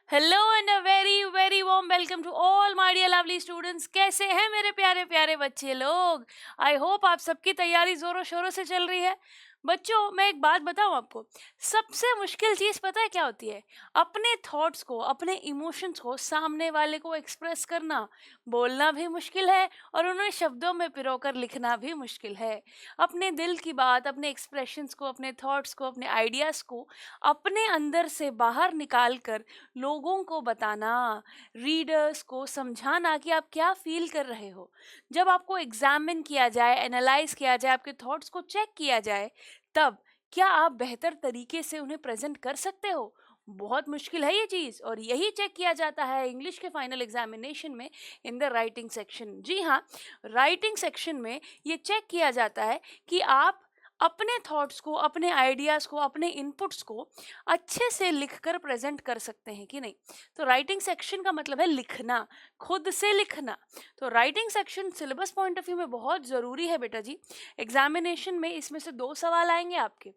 Hello and a very very warm welcome to all my dear lovely students. कैसे हैं मेरे प्यारे प्यारे बच्चे लोग? आई होप आप सबकी तैयारी जोरों शोरों से चल रही है। बच्चों, मैं एक बात बताऊं आपको, सबसे मुश्किल चीज पता है क्या होती है? अपने थॉट्स को, अपने इमोशंस को सामने वाले को एक्सप्रेस करना। बोलना भी मुश्किल है और उन्हें शब्दों में पिरोकर लिखना भी मुश्किल है। अपने दिल की बात, अपने एक्सप्रेशंस को, अपने थॉट्स को, अपने आइडियाज को अपने अंदर से बाहर निकाल कर लोगों को बताना, रीडर्स को समझाना कि आप क्या फील कर रहे हो। जब आपको एग्जामिन किया जाए, एनालाइज किया जाए, आपके थॉट्स को चेक किया जाए, तब क्या आप बेहतर तरीके से उन्हें प्रेजेंट कर सकते हो? बहुत मुश्किल है ये चीज़, और यही चेक किया जाता है इंग्लिश के फाइनल एग्जामिनेशन में, इन द राइटिंग सेक्शन। जी हाँ, राइटिंग सेक्शन में ये चेक किया जाता है कि आप अपने थॉट्स को, अपने आइडियाज़ को, अपने इनपुट्स को अच्छे से लिखकर प्रेजेंट कर सकते हैं कि नहीं। तो राइटिंग सेक्शन का मतलब है लिखना, खुद से लिखना। तो writing section syllabus point of view में बहुत ज़रूरी है बेटा जी। एग्जामिनेशन में इसमें से 2 सवाल आएंगे आपके।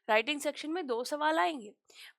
राइटिंग सेक्शन में 2 सवाल आएंगे।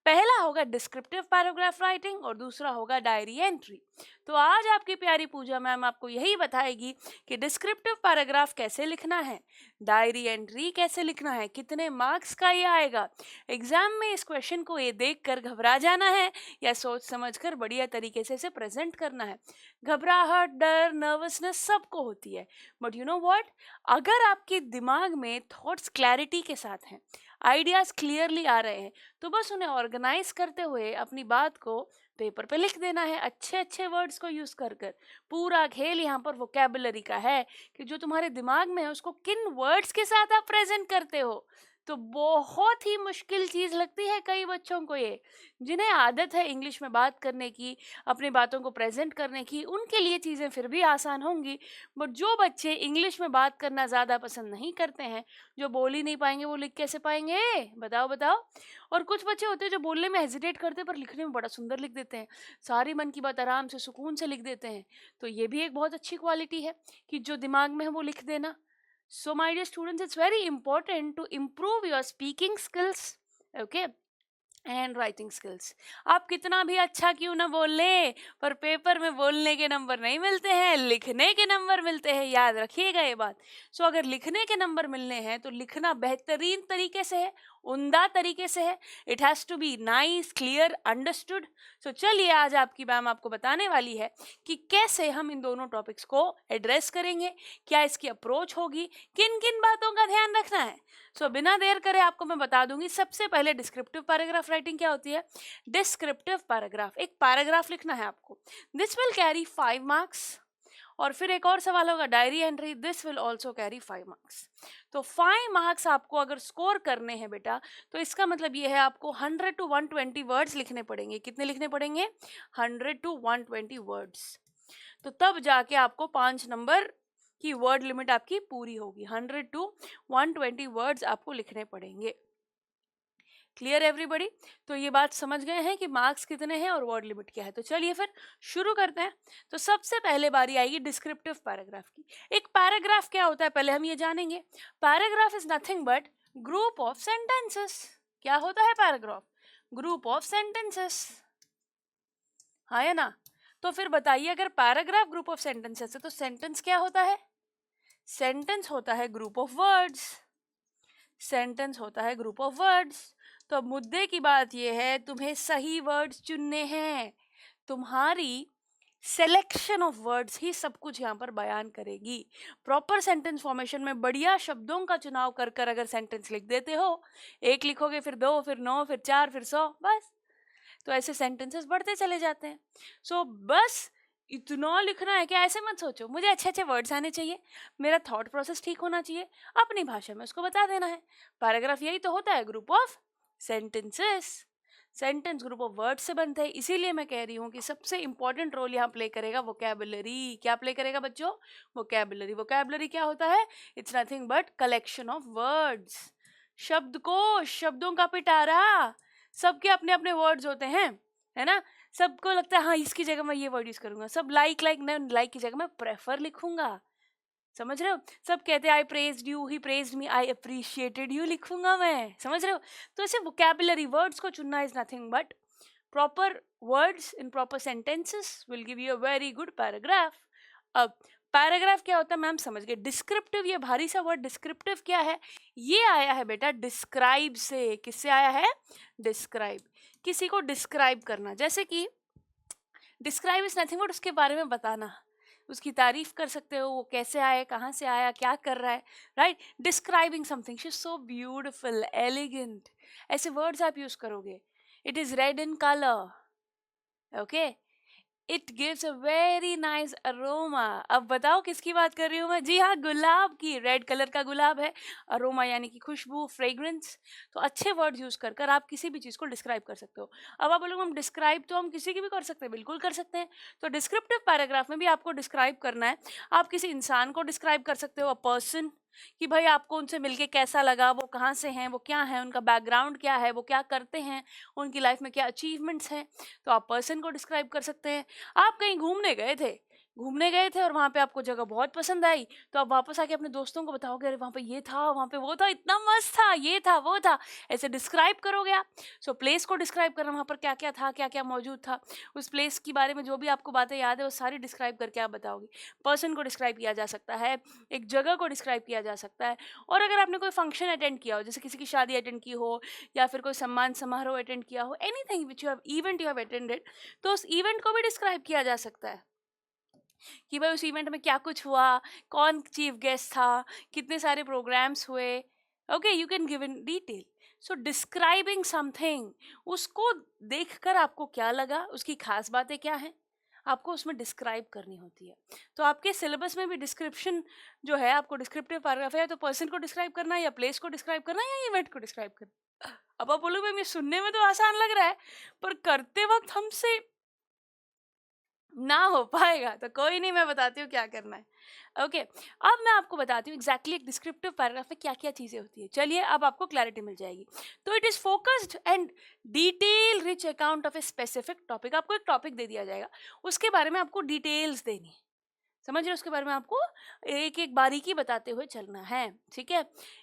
पहला होगा डिस्क्रिप्टिव पैराग्राफ राइटिंग और दूसरा होगा डायरी एंट्री। तो आज आपकी प्यारी पूजा मैम आपको यही बताएगी कि डिस्क्रिप्टिव पैराग्राफ कैसे लिखना है, डायरी एंट्री कैसे लिखना है, कितने मार्क्स का ये आएगा, एग्जाम में इस क्वेश्चन को ये देखकर घबरा जाना है या सोच समझकर बढ़िया तरीके से इसे प्रेजेंट करना है। घबराहट, डर, नर्वसनेस सबको होती है, बट यू नो व्हाट, अगर आपके दिमाग में थॉट्स क्लैरिटी के साथ हैं, आइडियाज क्लियरली आ रहे हैं, तो बस उन्हें ऑर्गेनाइज करते हुए अपनी बात को पेपर पे लिख देना है, अच्छे अच्छे वर्ड्स को यूज कर कर। पूरा खेल यहाँ पर वोकैबुलरी का है कि जो तुम्हारे दिमाग में है उसको किन वर्ड्स के साथ आप प्रेजेंट करते हो। तो बहुत ही मुश्किल चीज लगती है कई बच्चों को ये, जिन्हें आदत है इंग्लिश में बात करने की, अपनी बातों को प्रेजेंट करने की, उनके लिए चीजें फिर भी आसान होंगी। बट जो बच्चे इंग्लिश में बात करना ज्यादा पसंद नहीं करते हैं, जो बोल ही नहीं पाएंगे, वो लिख कैसे पाएंगे? बताओ बताओ। और कुछ बच्चे होते हैं जो बोलने में हेजिटेट करते हैं पर लिखने में बड़ा सुंदर लिख देते हैं, सारी मन की बात आराम से सुकून से लिख देते हैं। तो ये भी एक बहुत अच्छी क्वालिटी है कि जो दिमाग में है वो लिख देना। So, my dear students, it's very important to improve your speaking skills, okay, and writing skills. आप कितना भी अच्छा क्यों ना बोल ले, पर पेपर में बोलने के नंबर नहीं मिलते हैं, लिखने के नंबर मिलते हैं, याद रखिएगा ये बात। सो अगर लिखने के नंबर मिलने हैं तो लिखना बेहतरीन तरीके से है, उम्दा तरीके से है। It has to be nice, clear, understood. So चलिए, आज आपकी मैम आपको बताने वाली है कि कैसे हम इन दोनों टॉपिक्स को एड्रेस करेंगे, क्या इसकी अप्रोच होगी, किन किन बातों का ध्यान रखना है। सो बिना देर करे आपको मैं बता दूंगी। सबसे पहले डिस्क्रिप्टिव पैराग्राफ राइटिंग क्या होती है? डिस्क्रिप्टिव पैराग्राफ, एक पैराग्राफ लिखना है आपको, दिस विल कैरी 5 मार्क्स। और फिर एक और सवाल होगा diary entry, this will also carry 5 marks. तो 5 मार्क्स आपको अगर स्कोर करने हैं बेटा, तो इसका मतलब ये है आपको 100 टू 120 वर्ड्स लिखने पड़ेंगे। कितने लिखने पड़ेंगे? 100 टू 120 वर्ड्स। तो तब जाके आपको 5 नंबर की वर्ड लिमिट आपकी पूरी होगी। 100 टू 120 वर्ड्स आपको लिखने पड़ेंगे। Clear everybody? तो ये बात समझ गए हैं कि मार्क्स कितने हैं और वर्ड लिमिट क्या है। तो चलिए फिर शुरू करते हैं। तो सबसे पहले बारी आएगी डिस्क्रिप्टिव पैराग्राफ की। एक पैराग्राफ क्या होता है पहले हम ये जानेंगे। Paragraph is nothing but group of sentences. क्या होता है पैराग्राफ? ग्रुप ऑफ सेंटेंसेस, हाँ या ना? तो फिर बताइए, अगर पैराग्राफ ग्रुप ऑफ सेंटेंसेस है तो सेंटेंस क्या होता है? सेंटेंस होता है ग्रुप ऑफ वर्ड्स। सेंटेंस होता है ग्रुप ऑफ वर्ड्स। तो अब मुद्दे की बात यह है, तुम्हें सही वर्ड्स चुनने हैं। तुम्हारी सिलेक्शन ऑफ वर्ड्स ही सब कुछ यहाँ पर बयान करेगी। प्रॉपर सेंटेंस फॉर्मेशन में बढ़िया शब्दों का चुनाव कर कर अगर सेंटेंस लिख देते हो, एक लिखोगे फिर 2, फिर 9, फिर 4, फिर 100, बस तो ऐसे सेंटेंसेस बढ़ते चले जाते हैं। सो बस इतना लिखना है कि ऐसे मत सोचो मुझे अच्छे अच्छे वर्ड्स आने चाहिए, मेरा थॉट प्रोसेस ठीक होना चाहिए, अपनी भाषा में उसको बता देना है। पैराग्राफ यही तो होता है, group of sentences. Sentence group of word से बनते हैं, इसीलिए मैं कह रही हूँ कि सबसे इंपॉर्टेंट रोल यहाँ प्ले करेगा वोकैबुलरी। क्या प्ले करेगा बच्चों? वोकैबुलरी। वोकैबुलरी क्या होता है? It's nothing but collection of words. शब्दकोश, शब्दों का पिटारा। सबके अपने अपने वर्ड्स होते हैं, है ना? सबको लगता है हाँ इसकी जगह मैं ये वर्ड यूज करूंगा। सब लाइक लाइक, मैं लाइक की जगह मैं प्रेफर लिखूंगा। समझ रहे हो? सब कहते हैं I praised you, he praised me, I appreciated you लिखूंगा मैं। समझ रहे हो? तो ऐसे वोकैबुलरी वर्ड्स को चुनना is nothing but proper words in proper sentences will give you a very good paragraph. अब पैराग्राफ क्या होता है मैम समझ गए. डिस्क्रिप्टिव, ये भारी सा वर्ड डिस्क्रिप्टिव क्या है, ये आया है बेटा डिस्क्राइब से. किससे आया है? डिस्क्राइब. किसी को डिस्क्राइब करना, जैसे कि डिस्क्राइब इज नथिंग बट उसके बारे में बताना, उसकी तारीफ कर सकते हो, वो कैसे आया, कहाँ से आया, क्या कर रहा है, right. Describing something, she is so beautiful, elegant, ऐसे वर्ड्स आप यूज करोगे. It is red in colour, okay. It gives a very nice aroma. अब बताओ किसकी बात कर रही हूँ मैं? जी हाँ, गुलाब की. रेड कलर का गुलाब है. अरोमा यानी कि खुशबू, फ्रेग्रेंस. तो अच्छे वर्ड यूज कर कर आप किसी भी चीज़ को डिस्क्राइब कर सकते हो. अब आप बोलोगे हम डिस्क्राइब तो हम किसी की भी कर सकते हैं. बिल्कुल कर सकते हैं. तो डिस्क्रिप्टिव पैराग्राफ में भी आपको डिस्क्राइब करना है. आप किसी इंसान को डिस्क्राइब कर सकते हो, अ पर्सन, कि भाई आपको उनसे मिलके कैसा लगा, वो कहाँ से हैं, वो क्या है, उनका बैकग्राउंड क्या है, वो क्या करते हैं, उनकी लाइफ में क्या अचीवमेंट्स हैं. तो आप पर्सन को डिस्क्राइब कर सकते हैं. आप कहीं घूमने गए थे और वहाँ पे आपको जगह बहुत पसंद आई, तो आप वापस आके अपने दोस्तों को बताओगे, अरे वहाँ पे ये था, वहाँ पे वो था, इतना मस्त था, ये था, वो था, ऐसे डिस्क्राइब करोगे आप. सो प्लेस को डिस्क्राइब करना, वहाँ पर क्या क्या था, क्या क्या मौजूद था, उस प्लेस के बारे में जो भी आपको बातें याद है वो सारी डिस्क्राइब करके आप बताओगे. पर्सन को डिस्क्राइब किया जा सकता है, एक जगह को डिस्क्राइब किया जा सकता है. और अगर आपने कोई फंक्शन अटेंड किया हो, जैसे किसी की शादी अटेंड की हो या फिर कोई सम्मान समारोह अटेंड किया हो, anything which you have event you have attended, तो उस इवेंट को भी डिस्क्राइब किया जा सकता है कि भाई उस इवेंट में क्या कुछ हुआ, कौन चीफ गेस्ट था, कितने सारे प्रोग्राम्स हुए. Okay, you can give in detail. So describing something, उसको देखकर आपको क्या लगा, उसकी खास बातें क्या हैं, आपको उसमें डिस्क्राइब करनी होती है. तो आपके सिलेबस में भी डिस्क्रिप्शन जो है, आपको डिस्क्रिप्टिव पैराग्राफ है, तो पर्सन को डिस्क्राइब करना है, या प्लेस को डिस्क्राइब करना है, या इवेंट को डिस्क्राइब करना. अब आप बोलोगे मैम ये सुनने में तो आसान लग रहा है, पर करते वक्त हमसे ना हो पाएगा. तो कोई नहीं, मैं बताती हूँ क्या करना है. ओके, अब मैं आपको बताती हूँ एग्जैक्टली एक डिस्क्रिप्टिव पैराग्राफ में क्या क्या चीज़ें होती है. चलिए अब आपको क्लैरिटी मिल जाएगी. तो it is focused and detail rich account of a specific topic. आपको एक टॉपिक दे दिया जाएगा, उसके बारे में आपको डिटेल्स देनी है. समझ रहे हो? उसके बारे में आपको एक एक बारीकी बताते हुए चलना है. ठीक है.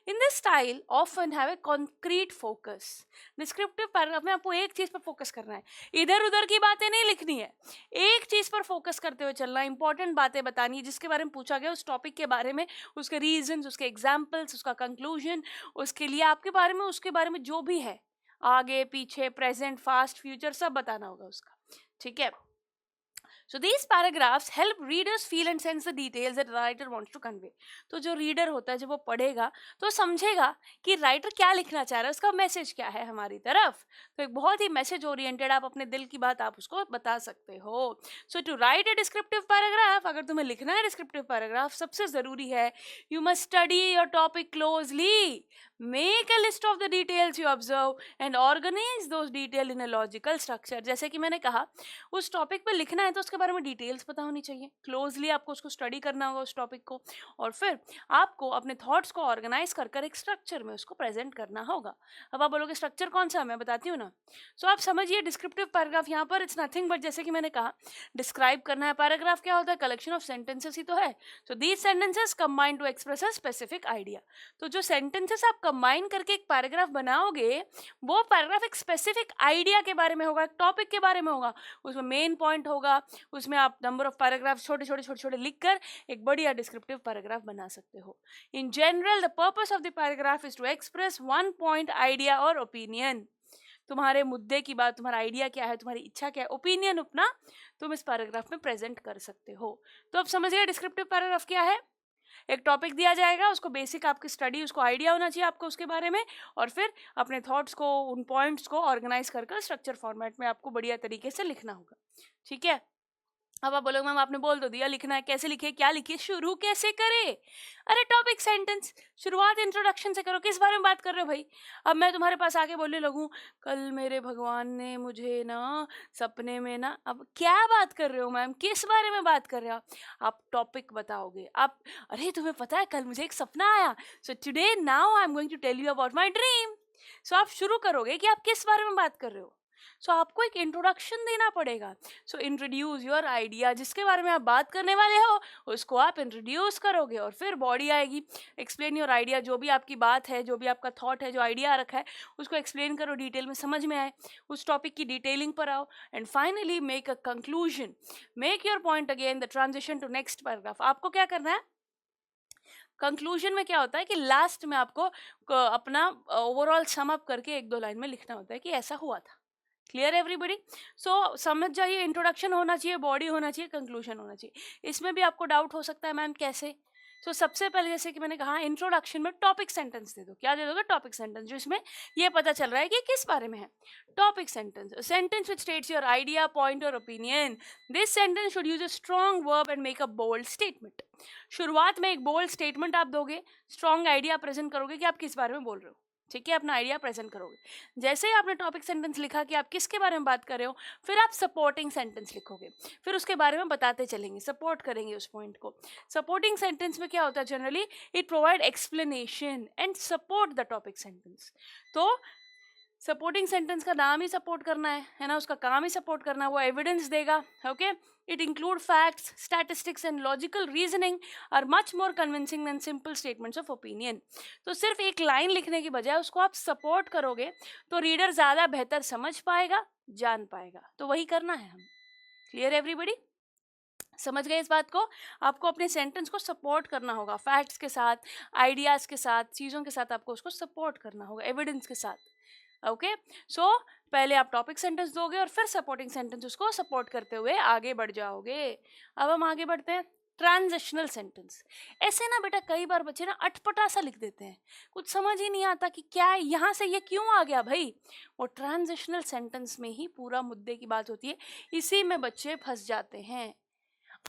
In this style often have a concrete focus. Descriptive paragraph में आपको एक चीज पर फोकस करना है, इधर उधर की बातें नहीं लिखनी है. एक चीज पर फोकस करते हुए चलना है, इंपॉर्टेंट बातें बतानी है जिसके बारे में पूछा गया, उस टॉपिक के बारे में, उसके रीजंस, उसके एग्जाम्पल्स, उसका कंक्लूजन, उसके लिए आपके बारे में, उसके बारे में जो भी है, आगे पीछे, प्रेजेंट, फास्ट, फ्यूचर, सब बताना होगा उसका. ठीक है. So these paragraphs help readers feel and sense the details that the writer wants to convey. तो जो रीडर होता है जब वो पढ़ेगा तो समझेगा कि राइटर क्या लिखना चाह रहा है, उसका मैसेज क्या है हमारी तरफ. तो एक बहुत ही मैसेज ओरिएंटेड, आप अपने दिल की बात आप उसको बता सकते हो. So to write a descriptive paragraph, अगर तुम्हें लिखना है डिस्क्रिप्टिव पैराग्राफ, सबसे ज़रूरी है you must study your topic closely. Make a list of the details you observe and organize those detail in a logical structure. जैसे कि मैंने कहा, उस टॉपिक पे लिखना है तो उसके बारे में डिटेल्स पता होनी चाहिए. क्लोजली आपको उसको स्टडी करना होगा उस टॉपिक को, और फिर आपको अपने थॉट्स को ऑर्गेनाइज कर कर एक स्ट्रक्चर में उसको प्रेजेंट करना होगा. अब आप बोलोगे स्ट्रक्चर कौन सा, मैं बताती हूँ ना. सो आप समझिए डिस्क्रिप्टिव पैराग्राफ यहाँ पर इट्स नथिंग बट, जैसे कि मैंने कहा, डिस्क्राइब करना है. पैराग्राफ क्या होता है? कलेक्शन ऑफ सेंटेंसेस ही तो है. So these sentences combine to express a specific idea. तो जो सेंटेंसेस आप कंबाइन करके एक पैराग्राफ बनाओगे, वो पैराग्राफ एक स्पेसिफिक आइडिया के बारे में होगा, एक टॉपिक के बारे में होगा. उसमें मेन पॉइंट होगा, उसमें आप नंबर ऑफ पैराग्राफ छोटे छोटे लिखकर एक बढ़िया डिस्क्रिप्टिव पैराग्राफ बना सकते हो. In general the purpose of the paragraph is to express one point, idea और ओपिनियन. तुम्हारे मुद्दे की बात, तुम्हारा आइडिया क्या है, तुम्हारी इच्छा क्या है, ओपिनियन अपना तुम इस पैराग्राफ में प्रेजेंट कर सकते हो. तो अब समझ गए डिस्क्रिप्टिव पैराग्राफ क्या है. एक टॉपिक दिया जाएगा, उसको बेसिक आपकी स्टडी, उसको आइडिया होना चाहिए आपको उसके बारे में, और फिर अपने थॉट्स को, उन पॉइंट्स को ऑर्गेनाइज कर स्ट्रक्चर फॉर्मेट में आपको बढ़िया तरीके से लिखना होगा. ठीक है. अब आप बोलोगे मैम आपने बोल तो दिया, लिखना है, कैसे लिखे, क्या लिखे, शुरू कैसे करे. अरे टॉपिक सेंटेंस, शुरुआत इंट्रोडक्शन से करो. किस बारे में बात कर रहे हो भाई. अब मैं तुम्हारे पास आके बोलने लगूं, कल मेरे भगवान ने मुझे ना सपने में ना, अब क्या बात कर रहे हो मैम, किस बारे में बात कर रहे हो आप टॉपिक बताओगे. आप, अरे तुम्हें पता है कल मुझे एक सपना आया, so today now I am going to tell you about my dream. So आप शुरू करोगे कि आप किस बारे में बात कर रहे हो। सो आपको एक इंट्रोडक्शन देना पड़ेगा। सो इंट्रोड्यूस योर आइडिया, जिसके बारे में आप बात करने वाले हो उसको आप इंट्रोड्यूस करोगे, और फिर बॉडी आएगी। एक्सप्लेन योर आइडिया, जो भी आपकी बात है, जो भी आपका थॉट है, जो आइडिया आ रखा है, उसको एक्सप्लेन करो, डिटेल में समझ में आए, उस टॉपिक की डिटेलिंग पर आओ। And finally make a conclusion, make your point again, the transition to next paragraph. आपको क्या करना है, कंक्लूजन में क्या होता है कि लास्ट में आपको अपना ओवरऑल सम अप करके एक दो लाइन में लिखना होता है कि ऐसा हुआ था। Clear everybody? सो समझ जाइए, इंट्रोडक्शन होना चाहिए, बॉडी होना चाहिए, कंक्लूजन होना चाहिए। इसमें भी आपको डाउट हो सकता है मैम कैसे। सो सबसे पहले जैसे कि मैंने कहा, इंट्रोडक्शन में टॉपिक सेंटेंस दे दो। क्या दे दोगे? टॉपिक सेंटेंस, जो इसमें ये पता चल रहा है कि किस बारे में है। Topic sentence, sentence which states your idea, point और opinion. This sentence should use a strong verb and make a bold statement. शुरुआत में एक बोल्ड स्टेटमेंट आप दोगे, स्ट्रॉन्ग आइडिया प्रेजेंट करोगे कि आप किस बारे में बोल रहे हो। ठीक है, अपना आइडिया प्रेजेंट करोगे। जैसे ही आपने टॉपिक सेंटेंस लिखा कि आप किसके बारे में बात कर रहे हो, फिर आप सपोर्टिंग सेंटेंस लिखोगे, फिर उसके बारे में बताते चलेंगे, सपोर्ट करेंगे उस पॉइंट को। सपोर्टिंग सेंटेंस में क्या होता है generally, it provide explanation and support the topic sentence. तो सपोर्टिंग सेंटेंस का नाम ही सपोर्ट करना है ना, उसका काम ही सपोर्ट करना है, वो एविडेंस देगा। Okay, it include facts, statistics and logical reasoning are much more convincing than simple statements of opinion. तो सिर्फ एक लाइन लिखने की बजाय उसको आप सपोर्ट करोगे तो रीडर ज़्यादा बेहतर समझ पाएगा, जान पाएगा। तो वही करना है हम। Clear everybody? समझ गए इस बात को? आपको अपने सेंटेंस को सपोर्ट करना होगा, फैक्ट्स के साथ, आइडियाज़ के साथ, चीज़ों के साथ आपको उसको सपोर्ट करना होगा, एविडेंस के साथ। ओके, सो पहले आप टॉपिक सेंटेंस दोगे और फिर सपोर्टिंग सेंटेंस उसको सपोर्ट करते हुए आगे बढ़ जाओगे। अब हम आगे बढ़ते हैं, ट्रांजिशनल सेंटेंस। ऐसे ना बेटा कई बार बच्चे ना अटपटा सा लिख देते हैं, कुछ समझ ही नहीं आता कि क्या है, यहाँ से ये क्यों आ गया भाई। वो ट्रांजिशनल सेंटेंस में ही पूरा मुद्दे की बात होती है, इसी में बच्चे फंस जाते हैं।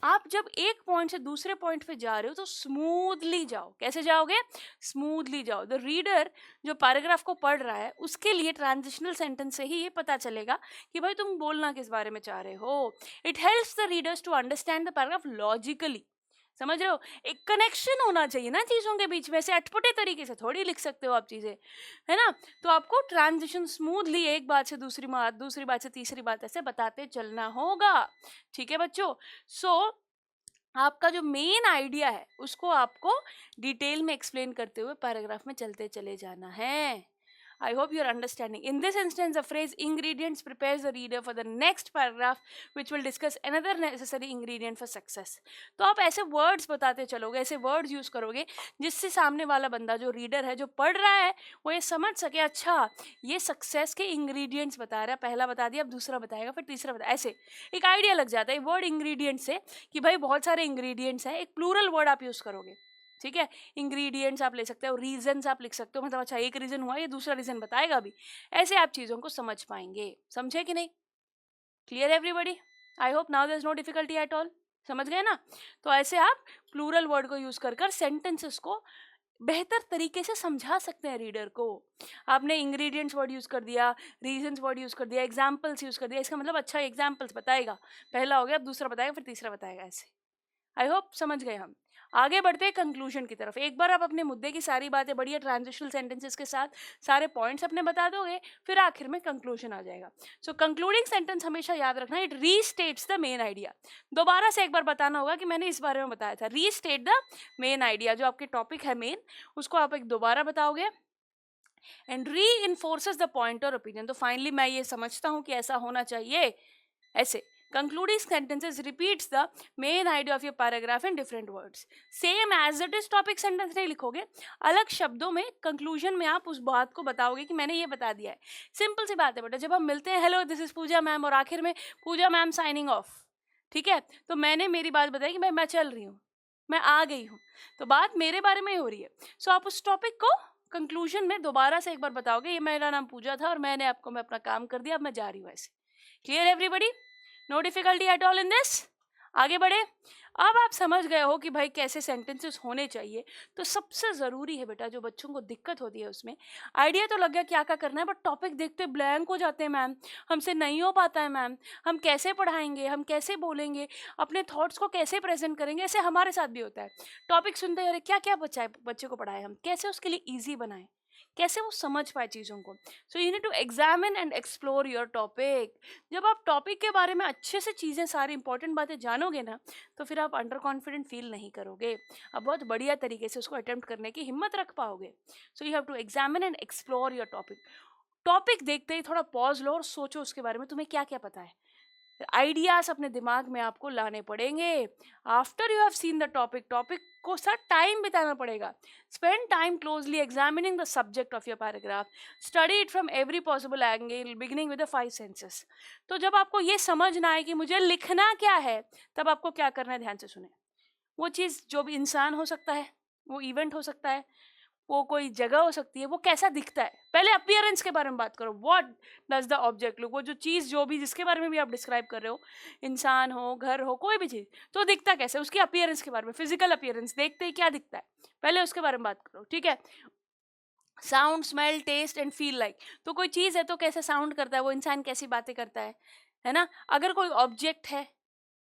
आप जब एक पॉइंट से दूसरे पॉइंट पे जा रहे हो तो स्मूथली जाओ। कैसे जाओगे? स्मूथली जाओ। द रीडर जो पैराग्राफ को पढ़ रहा है उसके लिए ट्रांजिशनल सेंटेंस से ही ये पता चलेगा कि भाई तुम बोलना किस बारे में चाह रहे हो। It helps the readers to understand the paragraph logically. समझ रहे हो? एक कनेक्शन होना चाहिए ना चीज़ों के बीच में, ऐसे अटपटे तरीके से थोड़ी लिख सकते हो आप चीज़ें, है ना। तो आपको ट्रांजिशन स्मूथली एक बात से दूसरी बात से तीसरी बात ऐसे बताते चलना होगा। ठीक है बच्चों? सो आपका जो मेन आइडिया है उसको आपको डिटेल में एक्सप्लेन करते हुए पैराग्राफ में चलते चले जाना है। I hope you're understanding. In this instance, the phrase ingredients prepares the reader for the next paragraph, which will discuss another necessary ingredient for success. तो आप ऐसे words बताते चलोगे, ऐसे words use करोगे जिससे सामने वाला बंदा जो रीडर है, जो पढ़ रहा है, वो ये समझ सके, अच्छा ये सक्सेस के इंग्रेडिएंट्स बता रहा है, पहला बता दिया, अब दूसरा बताएगा, फिर तीसरा बताएगा, ऐसे एक आइडिया लग जाता है वर्ड इंग्रेडिएंट से कि भाई बहुत सारे इंग्रेडिएंट्स हैं। एक प्लूरल वर्ड आप यूज़ करोगे। ठीक है, इंग्रेडिएंट्स आप ले सकते हो, रीजंस आप लिख सकते हो, मतलब अच्छा एक रीजन हुआ, ये दूसरा रीजन बताएगा भी। ऐसे आप चीज़ों को समझ पाएंगे। समझे कि नहीं? Clear everybody? I hope now there is no difficulty at all. समझ गए ना? तो ऐसे आप प्लूरल वर्ड को यूज कर सेंटेंसेस को बेहतर तरीके से समझा सकते हैं रीडर को। आपने इंग्रेडिएंट्स वर्ड यूज़ कर दिया, रीजंस वर्ड यूज़ कर दिया, एग्जाम्पल्स यूज़ कर दिया, इसका मतलब अच्छा एग्जाम्पल्स बताएगा, पहला हो गया, अब दूसरा बताएगा, फिर तीसरा बताएगा, ऐसे। आई होप समझ गए हम। आगे बढ़ते हैं कंक्लूजन की तरफ। एक बार आप अपने मुद्दे की सारी बातें बढ़िया ट्रांजिशनल सेंटेंसेस के साथ सारे पॉइंट्स अपने बता दोगे, फिर आखिर में कंक्लूजन आ जाएगा। सो कंक्लूडिंग सेंटेंस हमेशा याद रखना, इट रीस्टेट्स द मेन आइडिया। दोबारा से एक बार बताना होगा कि मैंने इस बारे में बताया था। रीस्टेट द मेन आइडिया, जो आपके टॉपिक है मेन, उसको आप एक दोबारा बताओगे। एंड री इन्फोर्सेस द पॉइंट और ओपिनियन। तो फाइनली मैं ये समझता हूँ कि ऐसा होना चाहिए, ऐसे। Concluding sentences repeats the main idea of your paragraph in different words. Same as it is topic sentence नहीं लिखोगे, अलग शब्दों में कंक्लूजन में आप उस बात को बताओगे कि मैंने ये बता दिया है। सिंपल सी बात है बेटा, जब हम मिलते हैं, hello this is Pooja ma'am, और आखिर में पूजा मैम साइनिंग ऑफ, ठीक है, तो मैंने मेरी बात बताई कि मैं चल रही हूँ, मैं आ गई हूँ, तो बात मेरे बारे में ही हो रही है। सो आप उस टॉपिक को कंक्लूजन में दोबारा से एक बार बताओगे, ये मेरा नाम पूजा था और मैंने आपको मैं अपना काम कर दिया, अब मैं जा रही हूँ, ऐसे। Clear everybody? No difficulty at all in this? आगे बढ़े। अब आप समझ गए हो कि भाई कैसे सेंटेंसेस होने चाहिए। तो सबसे ज़रूरी है बेटा, जो बच्चों को दिक्कत होती है उसमें, आइडिया तो लग गया क्या क्या करना है, बट टॉपिक देखते ब्लैंक हो जाते हैं मैम, हमसे नहीं हो पाता है मैम, हम कैसे पढ़ाएंगे, हम कैसे बोलेंगे, अपने थॉट्स को कैसे प्रेजेंट करेंगे। ऐसे हमारे साथ भी होता है, टॉपिक सुनते हैं, अरे क्या क्या बच्चे को पढ़ाए, हम कैसे उसके लिए ईजी बनाएं, कैसे वो समझ पाए चीज़ों को। So you need to examine and explore your topic. जब आप टॉपिक के बारे में अच्छे से चीज़ें सारी इंपॉर्टेंट बातें जानोगे ना, तो फिर आप अंडर कॉन्फिडेंट फील नहीं करोगे, आप बहुत बढ़िया तरीके से उसको अटेम्प्ट करने की हिम्मत रख पाओगे। So you have to examine and explore your topic. Topic देखते ही थोड़ा पॉज लो और सोचो उसके बारे में, तुम्हें क्या क्या पता है। आइडियाज अपने दिमाग में आपको लाने पड़ेंगे। After you have seen the topic, topic को साथ टाइम बिताना पड़ेगा। Spend time closely examining the subject of your paragraph, study it from every possible angle, beginning with the 5 senses. तो जब आपको ये समझ ना आए कि मुझे लिखना क्या है, तब आपको क्या करना है, ध्यान से सुने। वो चीज़ जो भी इंसान हो सकता है, वो इवेंट हो सकता है, वो कोई जगह हो सकती है, वो कैसा दिखता है, पहले अपीयरेंस के बारे में बात करो। What does the object look, वो जो चीज़ जो भी जिसके बारे में भी आप डिस्क्राइब कर रहे हो, इंसान हो, घर हो, कोई भी चीज़, तो दिखता कैसे, उसकी अपीयरेंस के बारे में, फिजिकल अपीयरेंस देखते ही क्या दिखता है, पहले उसके बारे में बात करो, ठीक है। Sound, smell, taste and feel like, तो कोई चीज़ है तो कैसे साउंड करता है, वो इंसान कैसी बातें करता है ना। अगर कोई ऑब्जेक्ट है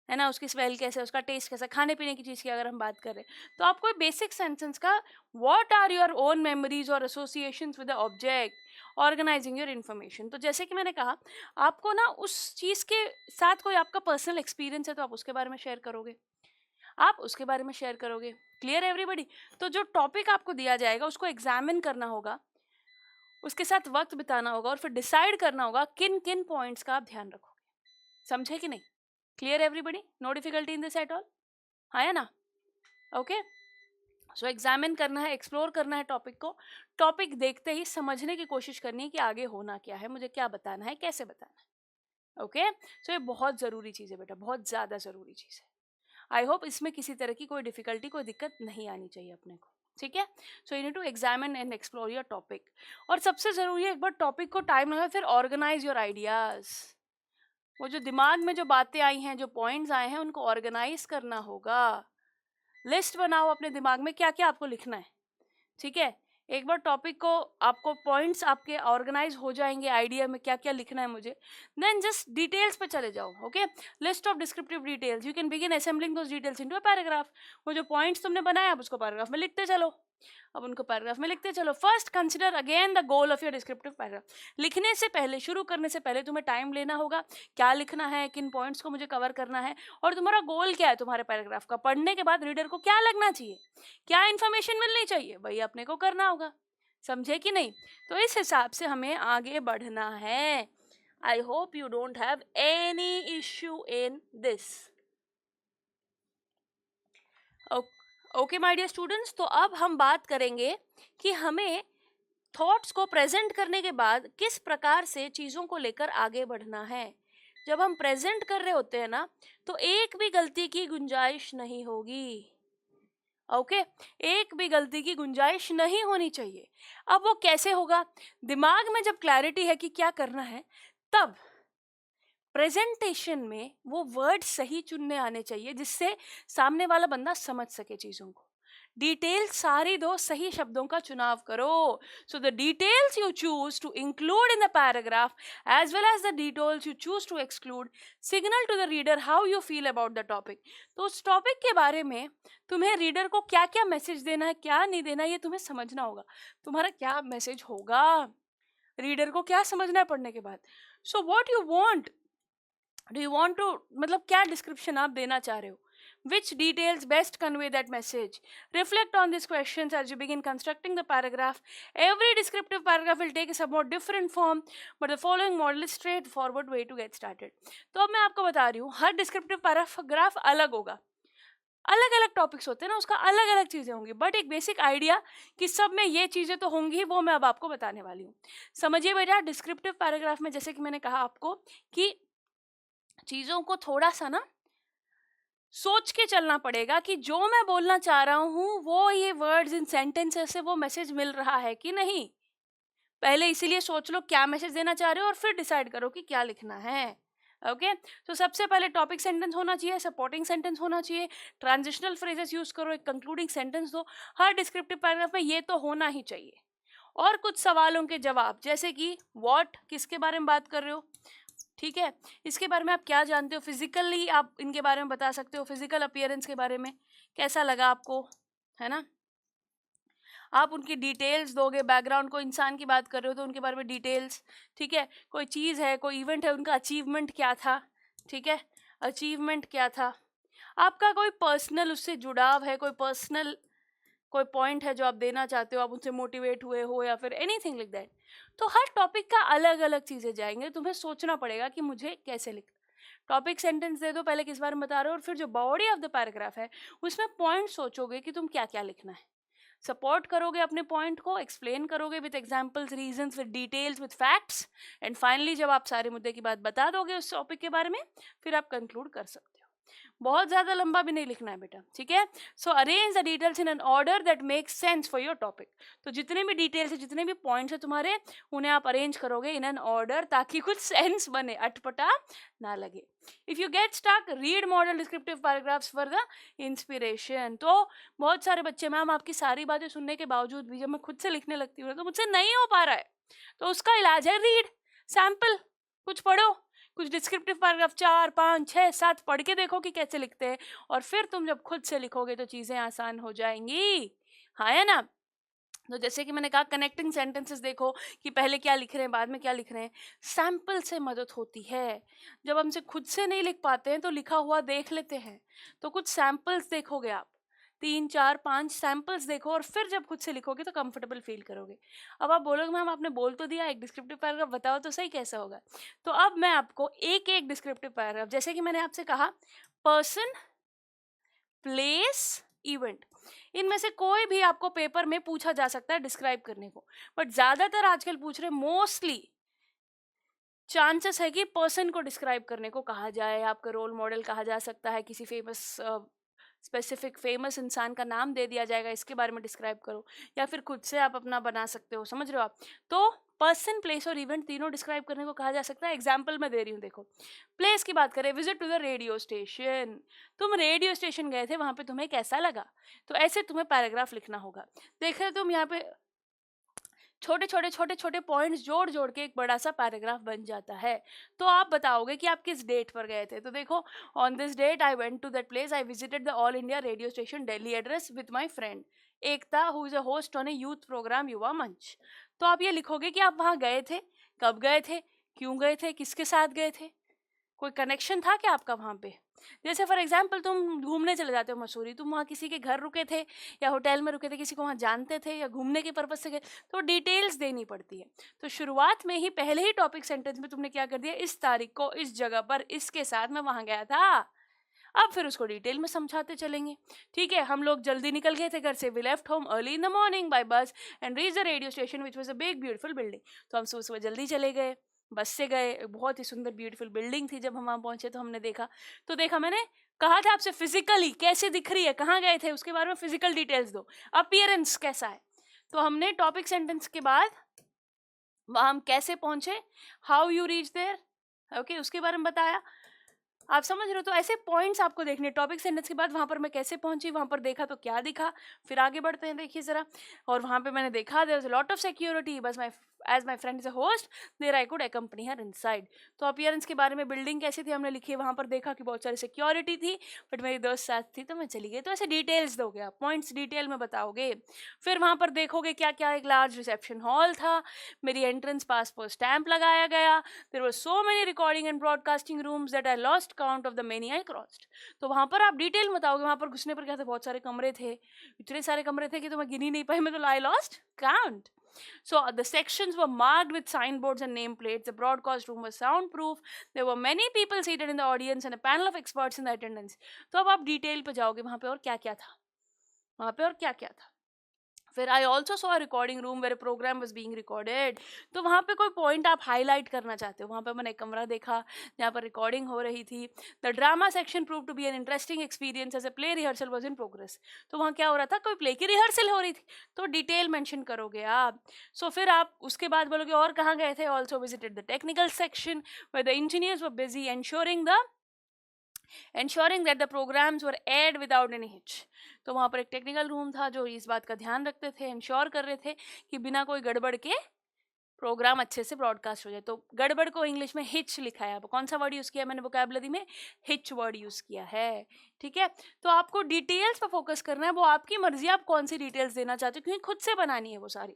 ना, उसकी स्मेल कैसे, उसका टेस्ट कैसा, खाने पीने की चीज़ की अगर हम बात करें, तो आपको बेसिक सेंटेंस का what are your own memories और associations with the object, organizing your information. तो जैसे कि मैंने कहा, आपको ना उस चीज़ के साथ कोई आपका पर्सनल एक्सपीरियंस है तो आप उसके बारे में शेयर करोगे, आप उसके बारे में शेयर करोगे। Clear everybody. तो जो टॉपिक आपको दिया जाएगा उसको एग्जामिन करना होगा, उसके साथ वक्त बिताना होगा और फिर डिसाइड करना होगा किन किन पॉइंट्स का आप ध्यान रखोगे। समझे कि नहीं? Clear everybody? No difficulty in this at all? हाँ है ना? ओके। सो एग्जामिन करना है, एक्सप्लोर करना है टॉपिक को। टॉपिक देखते ही समझने की कोशिश करनी है कि आगे होना क्या है, मुझे क्या बताना है, कैसे बताना है। ओके। सो ये बहुत ज़रूरी चीज़ है बेटा, बहुत ज़्यादा ज़रूरी चीज़ है। आई होप इसमें किसी तरह की कोई डिफिकल्टी, कोई दिक्कत नहीं आनी चाहिए अपने को। ठीक है। So you need to examine and explore your topic. और सबसे ज़रूरी है, एक बार टॉपिक को टाइम लगा, फिर ऑर्गेनाइज योर आइडियाज़। वो जो दिमाग में जो बातें आई हैं, जो पॉइंट्स आए हैं, उनको ऑर्गेनाइज करना होगा। लिस्ट बनाओ अपने दिमाग में क्या क्या आपको लिखना है। ठीक है। एक बार टॉपिक को, आपको पॉइंट्स आपके ऑर्गेनाइज हो जाएंगे, आइडिया में क्या क्या लिखना है मुझे, देन जस्ट डिटेल्स पे चले जाओ। Okay. List of descriptive details, you can begin assembling those details into a paragraph. वो जो पॉइंट्स तुमने बनाया, आप उसको पैराग्राफ में लिखते चलो। अब उनको पैराग्राफ में लिखते चलो। First consider again the goal of your descriptive paragraph. लिखने से पहले, शुरू करने से पहले तुम्हें टाइम लेना होगा, क्या लिखना है, किन पॉइंट्स को मुझे कवर करना है, और तुम्हारा गोल क्या है तुम्हारे पैराग्राफ का। पढ़ने के बाद रीडर को क्या लगना चाहिए, क्या इन्फॉर्मेशन मिलनी चाहिए, वही अपने को करना होगा। समझे कि नहीं? तो इस हिसाब से हमें आगे बढ़ना है। I hope you don't have any issue in this. Okay my dear students, तो अब हम बात करेंगे कि हमें थॉट्स को प्रेजेंट करने के बाद किस प्रकार से चीज़ों को लेकर आगे बढ़ना है। जब हम प्रेजेंट कर रहे होते हैं ना, तो एक भी गलती की गुंजाइश नहीं होगी। ओके। एक भी गलती की गुंजाइश नहीं होनी चाहिए। अब वो कैसे होगा? दिमाग में जब क्लैरिटी है कि क्या करना है, तब प्रेजेंटेशन में वो वर्ड सही चुनने आने चाहिए जिससे सामने वाला बंदा समझ सके चीज़ों को। डिटेल सारी दो, सही शब्दों का चुनाव करो। So the details you choose to include in the paragraph as well as the details you choose to exclude signal to the reader how you feel about the topic. तो उस टॉपिक के बारे में तुम्हें रीडर को क्या क्या message देना है, क्या नहीं देना, ये तुम्हें समझना होगा। तुम्हारा क्या मैसेज होगा, रीडर को क्या समझना है पढ़ने के बाद। So what you want, do you want to, मतलब क्या डिस्क्रिप्शन आप देना चाह रहे हो, which details best convey that message. Reflect on these questions as you begin constructing the paragraph. Every descriptive paragraph will take a somewhat different form, but the following model is straightforward way to get started. तो अब मैं आपको बता रही हूँ, हर descriptive paragraph अलग होगा, अलग अलग टॉपिक्स होते हैं ना, उसका अलग अलग चीज़ें होंगी, बट एक बेसिक आइडिया कि सब में ये चीज़ें तो होंगी, वो मैं अब आपको बताने वाली हूँ। समझिए बेटा, डिस्क्रिप्टिव पैराग्राफ में जैसे कि मैंने कहा आपको कि चीज़ों को थोड़ा सा ना सोच के चलना पड़ेगा कि जो मैं बोलना चाह रहा हूँ, वो ये वर्ड्स इन सेंटेंसेस से वो मैसेज मिल रहा है कि नहीं। पहले इसीलिए सोच लो क्या मैसेज देना चाह रहे हो और फिर डिसाइड करो कि क्या लिखना है। ओके। तो सबसे पहले टॉपिक सेंटेंस होना चाहिए, सपोर्टिंग सेंटेंस होना चाहिए, ट्रांजिशनल फ्रेजेस यूज करो, एक कंक्लूडिंग सेंटेंस दो। हर डिस्क्रिप्टिव पैराग्राफ में ये तो होना ही चाहिए। और कुछ सवालों के जवाब, जैसे कि व्हाट, किसके बारे में बात कर रहे हो, ठीक है, इसके बारे में आप क्या जानते हो, फिजिकली आप इनके बारे में बता सकते हो, फिजिकल अपीयरेंस के बारे में कैसा लगा आपको, है ना। आप उनकी डिटेल्स दोगे, बैकग्राउंड, कोई इंसान की बात कर रहे हो तो उनके बारे में डिटेल्स, ठीक है, कोई चीज़ है, कोई इवेंट है, उनका अचीवमेंट क्या था, ठीक है, अचीवमेंट क्या था, आपका कोई पर्सनल उससे जुड़ाव है, कोई पर्सनल कोई पॉइंट है जो आप देना चाहते हो, आप उनसे मोटिवेट हुए हो या फिर एनीथिंग लाइक दैट। तो हर टॉपिक का अलग अलग चीज़ें जाएंगे, तुम्हें सोचना पड़ेगा कि मुझे कैसे लिखना। टॉपिक सेंटेंस दे दो, पहले किस बारे में बता रहे हो, और फिर जो बॉडी ऑफ द पैराग्राफ है उसमें पॉइंट सोचोगे कि तुम क्या क्या लिखना है, सपोर्ट करोगे अपने पॉइंट को, एक्सप्लेन करोगे with examples, reasons, with details, with facts, and finally जब आप सारे मुद्दे की बात बता दोगे उस टॉपिक के बारे में, फिर आप कंक्लूड कर सकते हो। बहुत ज़्यादा लंबा भी नहीं लिखना है बेटा, ठीक है। सो arrange the details in an order that makes sense for your topic. तो जितने भी डिटेल्स है, जितने भी पॉइंट्स है तुम्हारे, उन्हें आप अरेंज करोगे इन एन ऑर्डर ताकि कुछ सेंस बने, अटपटा ना लगे। If you get stuck, read model descriptive paragraphs for the inspiration. तो बहुत सारे बच्चे, मैम आपकी सारी बातें सुनने के बावजूद भी जब मैं खुद से लिखने लगती हूँ तो मुझसे नहीं हो पा रहा है, तो उसका इलाज है रीड, सैम्पल, कुछ पढ़ो, कुछ डिस्क्रिप्टिव पैराग्राफ 4, 5, 6, 7 पढ़ के देखो कि कैसे लिखते हैं, और फिर तुम जब खुद से लिखोगे तो चीज़ें आसान हो जाएंगी। हाँ है ना। तो जैसे कि मैंने कहा, कनेक्टिंग सेंटेंसेस देखो कि पहले क्या लिख रहे हैं, बाद में क्या लिख रहे हैं, सैम्पल से मदद होती है। जब हमसे खुद से नहीं लिख पाते हैं तो लिखा हुआ देख लेते हैं, तो कुछ सैम्पल्स देखोगे आप, 3, 4, 5 सैम्पल्स देखो, और फिर जब खुद से लिखोगे तो कंफर्टेबल फील करोगे। अब आप बोलोगे मैम आपने बोल तो दिया, एक डिस्क्रिप्टिव पैराग्राफ बताओ तो सही कैसा होगा। तो अब मैं आपको एक एक डिस्क्रिप्टिव पैराग्राफ, जैसे कि मैंने आपसे कहा, पर्सन, प्लेस, इवेंट, इनमें से कोई भी आपको पेपर में पूछा जा सकता है डिस्क्राइब करने को, बट ज़्यादातर आजकल पूछ रहे, मोस्टली चांसेस है कि पर्सन को डिस्क्राइब करने को कहा जाए, आपका रोल मॉडल कहा जा सकता है, किसी स्पेसिफिक फेमस इंसान का नाम दे दिया जाएगा, इसके बारे में डिस्क्राइब करो, या फिर खुद से आप अपना बना सकते हो, समझ रहे हो आप। तो पर्सन, प्लेस और इवेंट तीनों डिस्क्राइब करने को कहा जा सकता है। एग्जाम्पल मैं दे रही हूँ, देखो प्लेस की बात करें, visit to the radio station, तुम रेडियो स्टेशन गए थे, वहाँ पे तुम्हें कैसा लगा, तो ऐसे तुम्हें पैराग्राफ लिखना होगा। देख रहे हो तुम यहाँ पे छोटे छोटे पॉइंट्स जोड़ जोड़ के एक बड़ा सा पैराग्राफ बन जाता है। तो आप बताओगे कि आप किस डेट पर गए थे, तो देखो, on this date I went to that place, I visited the All India Radio station Delhi address with my friend Ekta who is a host on a youth programme Yuva Manch. तो आप ये लिखोगे कि आप वहाँ गए थे, कब गए थे, क्यों गए थे, किसके साथ गए थे, कोई कनेक्शन था क्या आपका वहाँ पे। जैसे फॉर एग्जाम्पल तुम घूमने चले जाते हो मसूरी, तुम वहाँ किसी के घर रुके थे या होटल में रुके थे, किसी को वहाँ जानते थे या घूमने के पर्पज से गए, तो डिटेल्स देनी पड़ती है। तो शुरुआत में ही पहले ही टॉपिक सेंटेंस में तुमने क्या कर दिया, इस तारीख को इस जगह पर इसके साथ मैं वहाँ गया था। अब फिर उसको डिटेल में समझाते चलेंगे। ठीक है, हम लोग जल्दी निकल गए थे घर से, we left home early in the morning by bus and reach the radio station which was a big beautiful building. तो हम सुबह जल्दी चले गए, बस से गए, बहुत ही सुंदर ब्यूटीफुल बिल्डिंग थी। जब हम वहाँ पहुंचे तो हमने देखा, तो देखा मैंने कहा था आपसे फिजिकली कैसे दिख रही है, कहाँ गए थे, उसके बारे में फिजिकल डिटेल्स दो, अपीयरेंस कैसा है। तो हमने टॉपिक सेंटेंस के बाद वहाँ हम कैसे पहुंचे, how you reach there, okay, उसके बारे में बताया। आप समझ रहे हो। तो ऐसे पॉइंट्स आपको देखने, टॉपिक सेंटेंस के बाद वहाँ पर मैं कैसे पहुंची, वहाँ पर देखा तो क्या दिखा, फिर आगे बढ़ते हैं, देखिए ज़रा। और वहाँ पे मैंने देखा there was a lot of security, bus my as my friend is a host there I could accompany her inside. तो अपीयरेंस के बारे में, बिल्डिंग कैसी थी हमने लिखी है, वहाँ पर देखा कि बहुत सारी सिक्योरिटी थी, बट मेरी दोस्त साथ थी तो मैं चली गई। तो ऐसे डिटेल्स दोगे आप, पॉइंट्स डिटेल में बताओगे। फिर वहाँ पर देखोगे क्या क्या, एक लार्ज रिसेप्शन हॉल था, मेरी एंट्रेंस पास पर स्टैंप लगाया गया, there were so many recording and broadcasting rooms that I lost count of the many I crossed. तो वहाँ पर आप डिटेल बताओगे, वहाँ पर घुसने पर क्या था, बहुत सारे कमरे थे, इतने सारे कमरे थे कि तो मैं गिन ही नहीं पाई, मैं तो आई lost count. So the sections were marked with signboards and nameplates. The broadcast room was soundproof. There were many people seated in the audience and a panel of experts in the attendance. तो अब आप detail पे जाओगे, वहाँ पे और क्या क्या था, वहाँ पे और क्या क्या था। फिर I also saw a recording room where programme was being recorded. तो वहाँ पे कोई पॉइंट आप हाईलाइट करना चाहते हो, वहाँ पे मैंने एक कमरा देखा जहाँ पर रिकॉर्डिंग हो रही थी। The drama section prove to be an interesting experience as a play rehearsal was in progress. तो वहाँ क्या हो रहा था, कोई प्ले की रिहर्सल हो रही थी, तो डिटेल मैंशन करोगे आप। सो फिर आप उसके बाद बोलोगे और कहाँ गए थे, also visited the technical section where the engineers were busy ensuring that the programs were aired without any hitch। तो वहाँ पर एक टेक्निकल रूम था जो इस बात का ध्यान रखते थे, इंश्योर कर रहे थे कि बिना कोई गड़बड़ के प्रोग्राम अच्छे से ब्रॉडकास्ट हो जाए। तो गड़बड़ को इंग्लिश में हिच लिखा है। अब कौन सा वर्ड यूज़ किया मैंने वोकैबुलरी में, हिच वर्ड यूज़ किया है। ठीक है। तो आपको डिटेल्स पे फोकस करना है, वो आपकी मर्जी, आप कौन सी डिटेल्स देना चाहते हो, क्योंकि खुद से बनानी है वो सारी,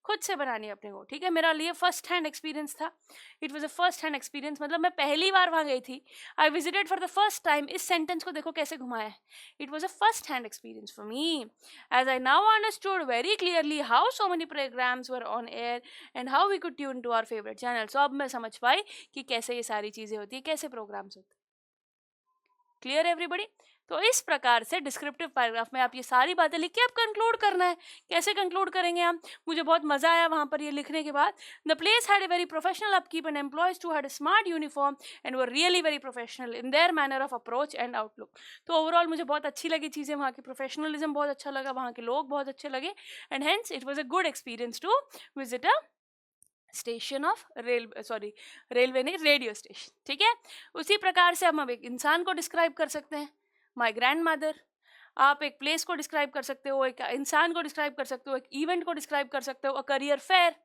खुद से बनानी है अपने को, ठीक है। मेरा लिए फर्स्ट हैंड एक्सपीरियंस था, it was a first hand experience, मतलब मैं पहली बार वहाँ गई थी, I visited for the first time. इस सेंटेंस को देखो कैसे घुमाया है, it was a first hand experience for me, as I now understood very clearly how so many programmes were on air and how we could tune to our favourite channel. So अब मैं समझ पाई कि कैसे ये सारी चीज़ें होती है, कैसे प्रोग्राम्स होते हैं। Clear everybody? तो इस प्रकार से डिस्क्रिप्टिव पैराग्राफ में आप ये सारी बातें लिख के आप कंक्लूड करना है। कैसे कंक्लूड करेंगे हम? मुझे बहुत मजा आया वहां पर ये लिखने के बाद। The place had a very professional upkeep and employees too had a smart uniform and were really very professional in their manner of approach and outlook. तो ओवरऑल मुझे बहुत अच्छी लगी चीज़ें, वहाँ की प्रोफेशनलिज्म बहुत अच्छा लगा, वहाँ के लोग बहुत अच्छे लगे, and hence it was a good experience to visit a station of railway नहीं, रेडियो स्टेशन, ठीक है। उसी प्रकार से हम अब एक इंसान को डिस्क्राइब कर सकते हैं, माई ग्रैंड मदर। आप एक प्लेस को डिस्क्राइब कर सकते हो, एक इंसान को डिस्क्राइब कर सकते हो, एक इवेंट को डिस्क्राइब कर सकते हो, अ करियर फेयर।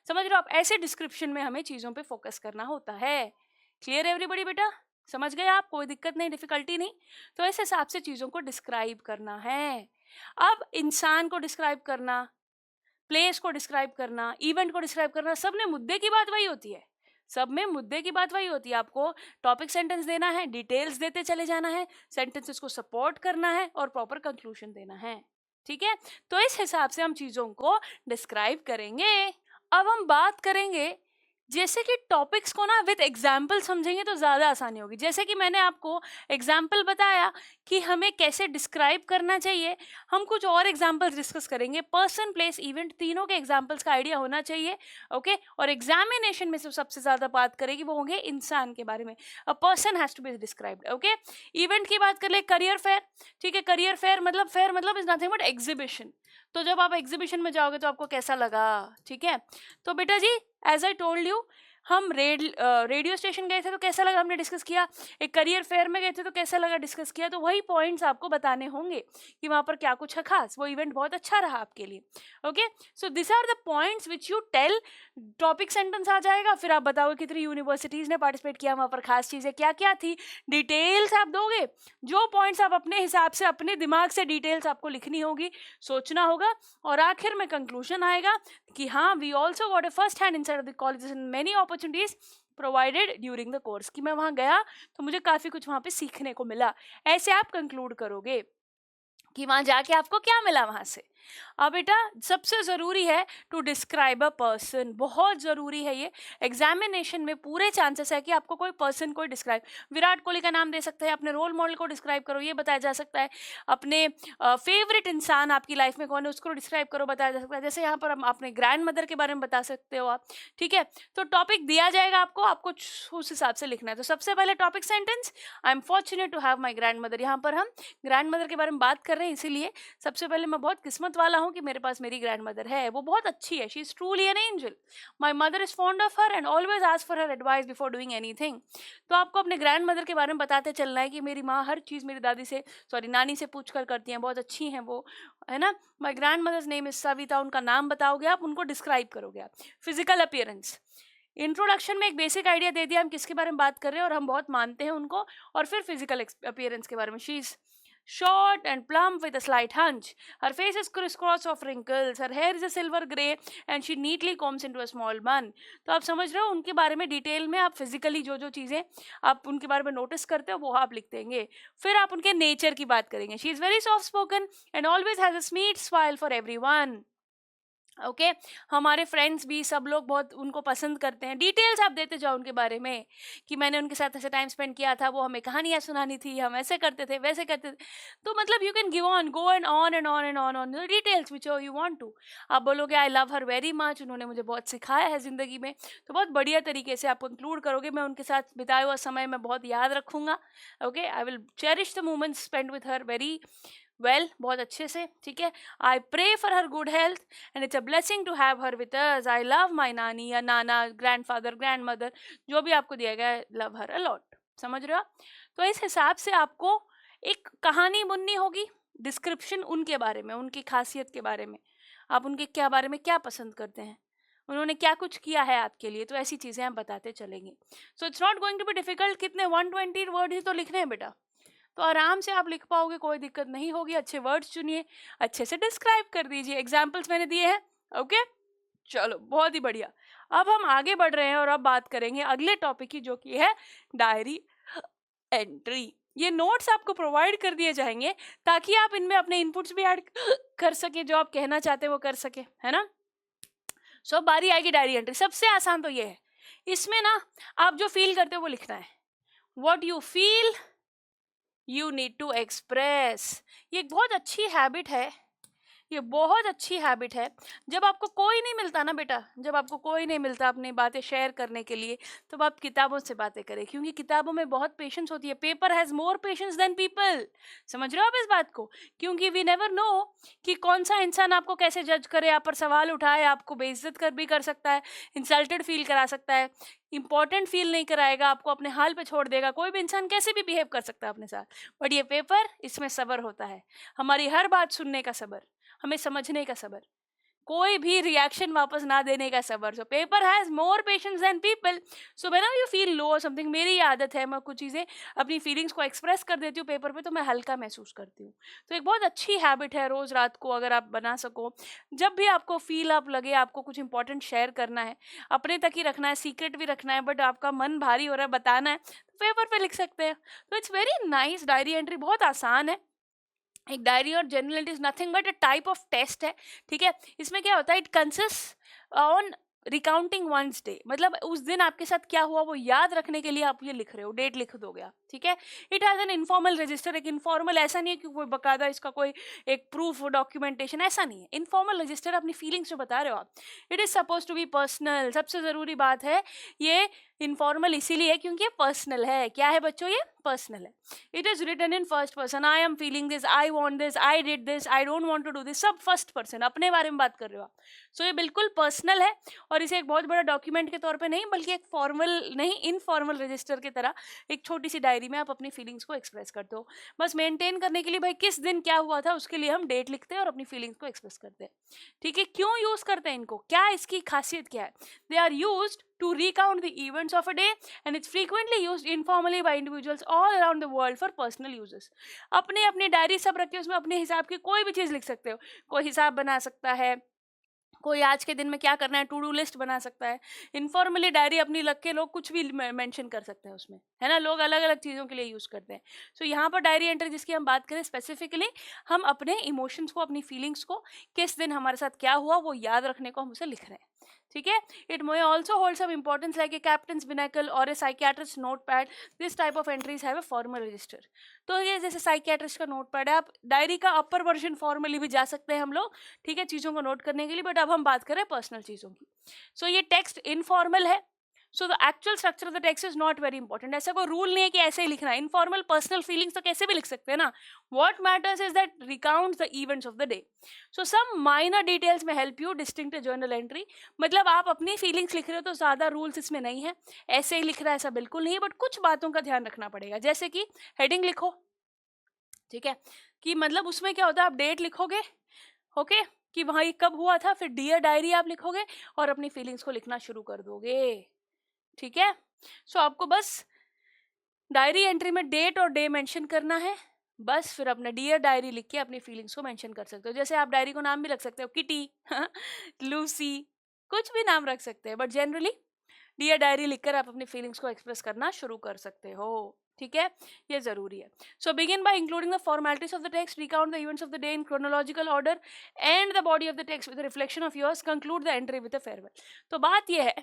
समझ रहे हो आप? ऐसे डिस्क्रिप्शन में हमें चीज़ों पे फोकस करना होता है। क्लियर एवरीबडी बेटा? समझ गए आप? कोई दिक्कत नहीं, डिफिकल्टी नहीं। तो इस हिसाब से चीज़ों को डिस्क्राइब करना है। अब इंसान को डिस्क्राइब करना, प्लेस को डिस्क्राइब करना, इवेंट को डिस्क्राइब करना, सब में मुद्दे की बात वही होती है, सब में मुद्दे की बात वही होती है। आपको टॉपिक सेंटेंस देना है, डिटेल्स देते चले जाना है, सेंटेंसेस को सपोर्ट करना है और प्रॉपर कंक्लूजन देना है, ठीक है। तो इस हिसाब से हम चीज़ों को डिस्क्राइब करेंगे। अब हम बात करेंगे, जैसे कि टॉपिक्स को ना विद एग्जाम्पल समझेंगे तो ज़्यादा आसानी होगी। जैसे कि मैंने आपको एग्जाम्पल बताया कि हमें कैसे डिस्क्राइब करना चाहिए, हम कुछ और एग्जाम्पल्स डिस्कस करेंगे। पर्सन, प्लेस, इवेंट, तीनों के एग्जाम्पल्स का आइडिया होना चाहिए, ओके। और एग्जामिनेशन में सबसे ज़्यादा बात करेगी वो होंगे इंसान के बारे में। A person has to be described, okay. Event की बात कर ले, करियर फेयर, ठीक है। करियर फेयर मतलब इज नथिंग बट एग्जीबिशन। तो जब आप एग्जीबिशन में जाओगे तो आपको कैसा लगा, ठीक है। तो बेटा जी, एज आई टोल्ड यू, हम रेडियो स्टेशन गए थे तो कैसा लगा, हमने डिस्कस किया। एक करियर फेयर में गए थे तो कैसा लगा, डिस्कस किया। तो वही पॉइंट्स आपको बताने होंगे कि वहाँ पर क्या कुछ है खास, वो इवेंट बहुत अच्छा रहा आपके लिए, okay. So this are the points which you tell. Topic sentence आ जाएगा, फिर आप बताओगे कितनी यूनिवर्सिटीज़ ने पार्टिसिपेट किया, वहाँ पर खास चीज़ें क्या क्या थी, डिटेल्स आप दोगे। जो पॉइंट्स आप अपने हिसाब से, अपने दिमाग से डिटेल्स आपको लिखनी होगी, सोचना होगा, और आखिर में कंक्लूजन आएगा कि हाँ, we also got a first hand inside of the colleges and many opportunities provided during the course, कि मैं वहाँ गया तो मुझे काफ़ी कुछ वहाँ पे सीखने को मिला। ऐसे आप कंक्लूड करोगे कि वहाँ जाके आपको क्या मिला वहाँ से। अब बेटा, सबसे ज़रूरी है टू डिस्क्राइब अ पर्सन, बहुत ज़रूरी है ये। एग्जामिनेशन में पूरे चांसेस है कि आपको कोई पर्सन को डिस्क्राइब, विराट कोहली का नाम दे सकते हैं, अपने रोल मॉडल को डिस्क्राइब करो, ये बताया जा सकता है। अपने फेवरेट इंसान आपकी लाइफ में कौन है उसको डिस्क्राइब करो, बताया जा सकता है। जैसे यहाँ पर हम अपने ग्रैंड मदर के बारे में बता सकते हो आप, ठीक है। तो टॉपिक दिया जाएगा आपको, आपको उस हिसाब से लिखना है। तो सबसे पहले topic sentence, I am fortunate to have my grandmother. यहाँ पर हम ग्रैंड मदर के बारे में बात कर रहे हैं, इसीलिए सबसे पहले मैं बहुत किस्मत वाला हूँ कि मेरे पास मेरी ग्रैंड मदर है, वो बहुत अच्छी है, she is truly an angel. My mother is fond of her and always ask for her advice before doing anything. तो आपको अपने ग्रैंड मदर के बारे में बताते चलना है कि मेरी माँ हर चीज़ मेरी दादी से, नानी से पूछ कर करती हैं, बहुत अच्छी हैं वो, है ना। My grandmother's name is Savita, उनका नाम बताओगे आप, उनको डिस्क्राइब करोगे आप। फिजिकल अपीयरेंस, इंट्रोडक्शन में एक बेसिक आइडिया दे दिया हम किसके बारे में बात कर रहे हैं और हम बहुत मानते हैं उनको, और फिर फिजिकल अपीयरेंस के बारे में। She is short and plump with a slight hunch. Her face is crisscross of wrinkles. Her hair is a silver grey and she neatly combs into a small bun. तो आप समझ रहे हो, उनके बारे में डिटेल में आप फिजिकली जो जो चीज़ें आप उनके बारे में नोटिस करते हो वो आप लिख देंगे। फिर आप उनके नेचर की बात करेंगे। She is very soft spoken and always has a sweet smile for everyone, okay. हमारे फ्रेंड्स भी सब लोग बहुत उनको पसंद करते हैं। डिटेल्स आप देते जाओ उनके बारे में कि मैंने उनके साथ ऐसे टाइम स्पेंड किया था, वो हमें कहानियाँ सुनानी थी, हम ऐसे करते थे, वैसे करते थे। तो मतलब you can give on, go and on and on and on on the details which you want to. आप बोलोगे I love her very much, उन्होंने मुझे बहुत सिखाया है ज़िंदगी में। तो बहुत बढ़िया तरीके से आप कंक्लूड करोगे, मैं उनके साथ बिताया हुआ समय मैं बहुत याद रखूँगा, okay. I will cherish the moments spend with her very well, बहुत अच्छे से, ठीक है। I pray for her good health and it's a blessing to have her with us. I love my nani या नाना, ग्रैंड फादर, ग्रैंड मदर, जो भी आपको दिया गया है, लव हर अलॉट। समझ रहे हो? तो इस हिसाब से आपको एक कहानी बुननी होगी, डिस्क्रिप्शन उनके बारे में, उनकी खासियत के बारे में, आप उनके क्या बारे में क्या पसंद करते हैं, उन्होंने क्या कुछ किया है आपके लिए, तो ऐसी चीज़ें हम बताते चलेंगे। So it's not going to be difficult. कितने 120 वर्ड ही तो लिखने हैं बेटा, तो आराम से आप लिख पाओगे, कोई दिक्कत नहीं होगी। अच्छे वर्ड्स चुनिए, अच्छे से डिस्क्राइब कर दीजिए। एग्जाम्पल्स मैंने दिए हैं। ओके, चलो बहुत ही बढ़िया। अब हम आगे बढ़ रहे हैं और अब बात करेंगे अगले टॉपिक की, जो कि है डायरी एंट्री। ये नोट्स आपको प्रोवाइड कर दिए जाएंगे ताकि आप इनमें अपने इनपुट्स भी ऐड कर सके, जो आप कहना चाहते हैं वो कर सके, है ना। सो बारी आएगी डायरी एंट्री। सबसे आसान तो ये है, इसमें ना आप जो फील करते हो वो लिखना है। What you feel you need to express. ये एक बहुत अच्छी हैबिट है, ये बहुत अच्छी हैबिट है। जब आपको कोई नहीं मिलता ना बेटा, जब आपको कोई नहीं मिलता अपनी बातें शेयर करने के लिए, तो आप किताबों से बातें करें, क्योंकि किताबों में बहुत पेशेंस होती है। Paper has more patience than people. समझ रहे हो आप इस बात को? क्योंकि वी नेवर नो कि कौन सा इंसान आपको कैसे जज करे, आप पर सवाल उठाए, आपको बेइज्जत कर भी कर सकता है, इंसल्टेड फील करा सकता है, इंपॉर्टेंट फील नहीं कराएगा, आपको अपने हाल पे छोड़ देगा। कोई भी इंसान कैसे भी बिहेव कर सकता है अपने साथ। बट ये पेपर, इसमें सब्र होता है, हमारी हर बात सुनने का सब्र, हमें समझने का सब्र, कोई भी रिएक्शन वापस ना देने का सब्र। So paper has more patience than people. So whenever you feel low or something, मेरी आदत है, मैं कुछ चीज़ें अपनी फीलिंग्स को एक्सप्रेस कर देती हूँ पेपर पे, तो मैं हल्का महसूस करती हूँ। तो एक बहुत अच्छी हैबिट है, रोज़ रात को अगर आप बना सको, जब भी आपको फील अप लगे, आपको कुछ इंपॉर्टेंट शेयर करना है, अपने तक ही रखना है, सीक्रेट भी रखना है, बट आपका मन भारी हो रहा है, बताना है, तो पेपर पे लिख सकते हैं। तो it's very nice. Diary entry बहुत आसान है। एक डायरी और journal entry is nothing but a type of test है, ठीक है। इसमें क्या होता है, it consist on recounting one's day, मतलब उस दिन आपके साथ क्या हुआ वो याद रखने के लिए आप ये लिख रहे हो, डेट लिख दोगे आप, ठीक है। It has an informal register. एक इनफॉर्मल ऐसा नहीं है कि कोई बकायदा इसका कोई एक प्रूफ डॉक्यूमेंटेशन, ऐसा नहीं है। इनफॉर्मल रजिस्टर, अपनी फीलिंग्स जो बता रहे हो आप। It is suppose to be personal. सबसे ज़रूरी बात है, ये इनफॉर्मल इसीलिए क्योंकि ये पर्सनल है। क्या है बच्चों, ये पर्सनल है। It is written in first person, I am feeling this, I want this, I did this, I don't want to do this, सब फर्स्ट पर्सन, अपने बारे में बात कर रहे हो आप। सो ये बिल्कुल पर्सनल है, और इसे एक बहुत बड़ा डॉक्यूमेंट के तौर पे नहीं, बल्कि एक फॉर्मल नहीं, इनफॉर्मल रजिस्टर की तरह एक छोटी सी डायरी में आप अपनी फीलिंग्स को एक्सप्रेस करते हो। बस मेंटेन करने के लिए, भाई किस दिन क्या हुआ था, उसके लिए हम डेट लिखते हैं और अपनी फीलिंग्स को एक्सप्रेस करते हैं, ठीक है। क्यों यूज करते हैं इनको, क्या इसकी खासियत क्या है? They are used to recount the events of a day, and it's frequently used informally by individuals all around the world for personal uses. अपने अपनी डायरी सब रखे, उसमें अपने हिसाब की कोई भी चीज़ लिख सकते हो। कोई हिसाब बना सकता है, कोई आज के दिन में क्या करना है, टू डू लिस्ट बना सकता है। इनफॉर्मली डायरी अपनी लग के लोग कुछ भी मेंशन कर सकते हैं उसमें, है ना। लोग अलग अलग चीज़ों के लिए यूज़ करते हैं। सो यहाँ पर डायरी एंट्री जिसकी हम बात करें स्पेसिफिकली, हम अपने इमोशंस को, अपनी फीलिंग्स को, किस दिन हमारे साथ क्या हुआ वो याद रखने को हम उसे लिख रहे हैं, ठीक है। It may also hold some importance like a captain's binnacle और a psychiatrist note pad. This type of entries have a formal register. तो ये जैसे साइकियाट्रिस्ट का नोट पैड है, आप डायरी का अपर वर्जन फॉर्मली भी जा सकते हैं हम लोग, ठीक है, चीज़ों को नोट करने के लिए। बट अब हम बात करें पर्सनल चीज़ों की। सो ये टेक्स्ट इनफॉर्मल है, so the actual structure of the text is not very important. ऐसा कोई रूल नहीं है कि ऐसे ही लिखना है। इनफॉर्मल पर्सनल फीलिंग्स तो कैसे भी लिख सकते हैं ना। What matters is that recounts the events of the day. So some minor details में help you distinct journal entry. मतलब आप अपनी फीलिंग्स लिख रहे हो तो ज़्यादा रूल्स इसमें नहीं है, ऐसे ही लिख रहा है ऐसा बिल्कुल नहीं है, बट कुछ बातों का ध्यान रखना पड़ेगा। जैसे कि हेडिंग लिखो, ठीक है, कि मतलब उसमें क्या होता है, आप डेट लिखोगे, ओके, कि वहाँ ये कब हुआ था, फिर डियर डायरी आप लिखोगे और अपनी फीलिंग्स को लिखना शुरू कर दोगे, ठीक है। सो आपको बस डायरी एंट्री में डेट और डे मेंशन करना है, बस फिर अपना डियर डायरी लिख के अपनी फीलिंग्स को मेंशन कर सकते हो। जैसे आप डायरी को नाम भी रख सकते हो, किटी, लूसी, कुछ भी नाम रख सकते हैं, बट जनरली डियर डायरी लिखकर आप अपनी फीलिंग्स को एक्सप्रेस करना शुरू कर सकते हो, ठीक है। ये जरूरी है। So begin by including the formalities of the text, recount the events of the day in chronological order and the body of the text with reflection of yours, conclude the entry with a farewell. तो बात ये है,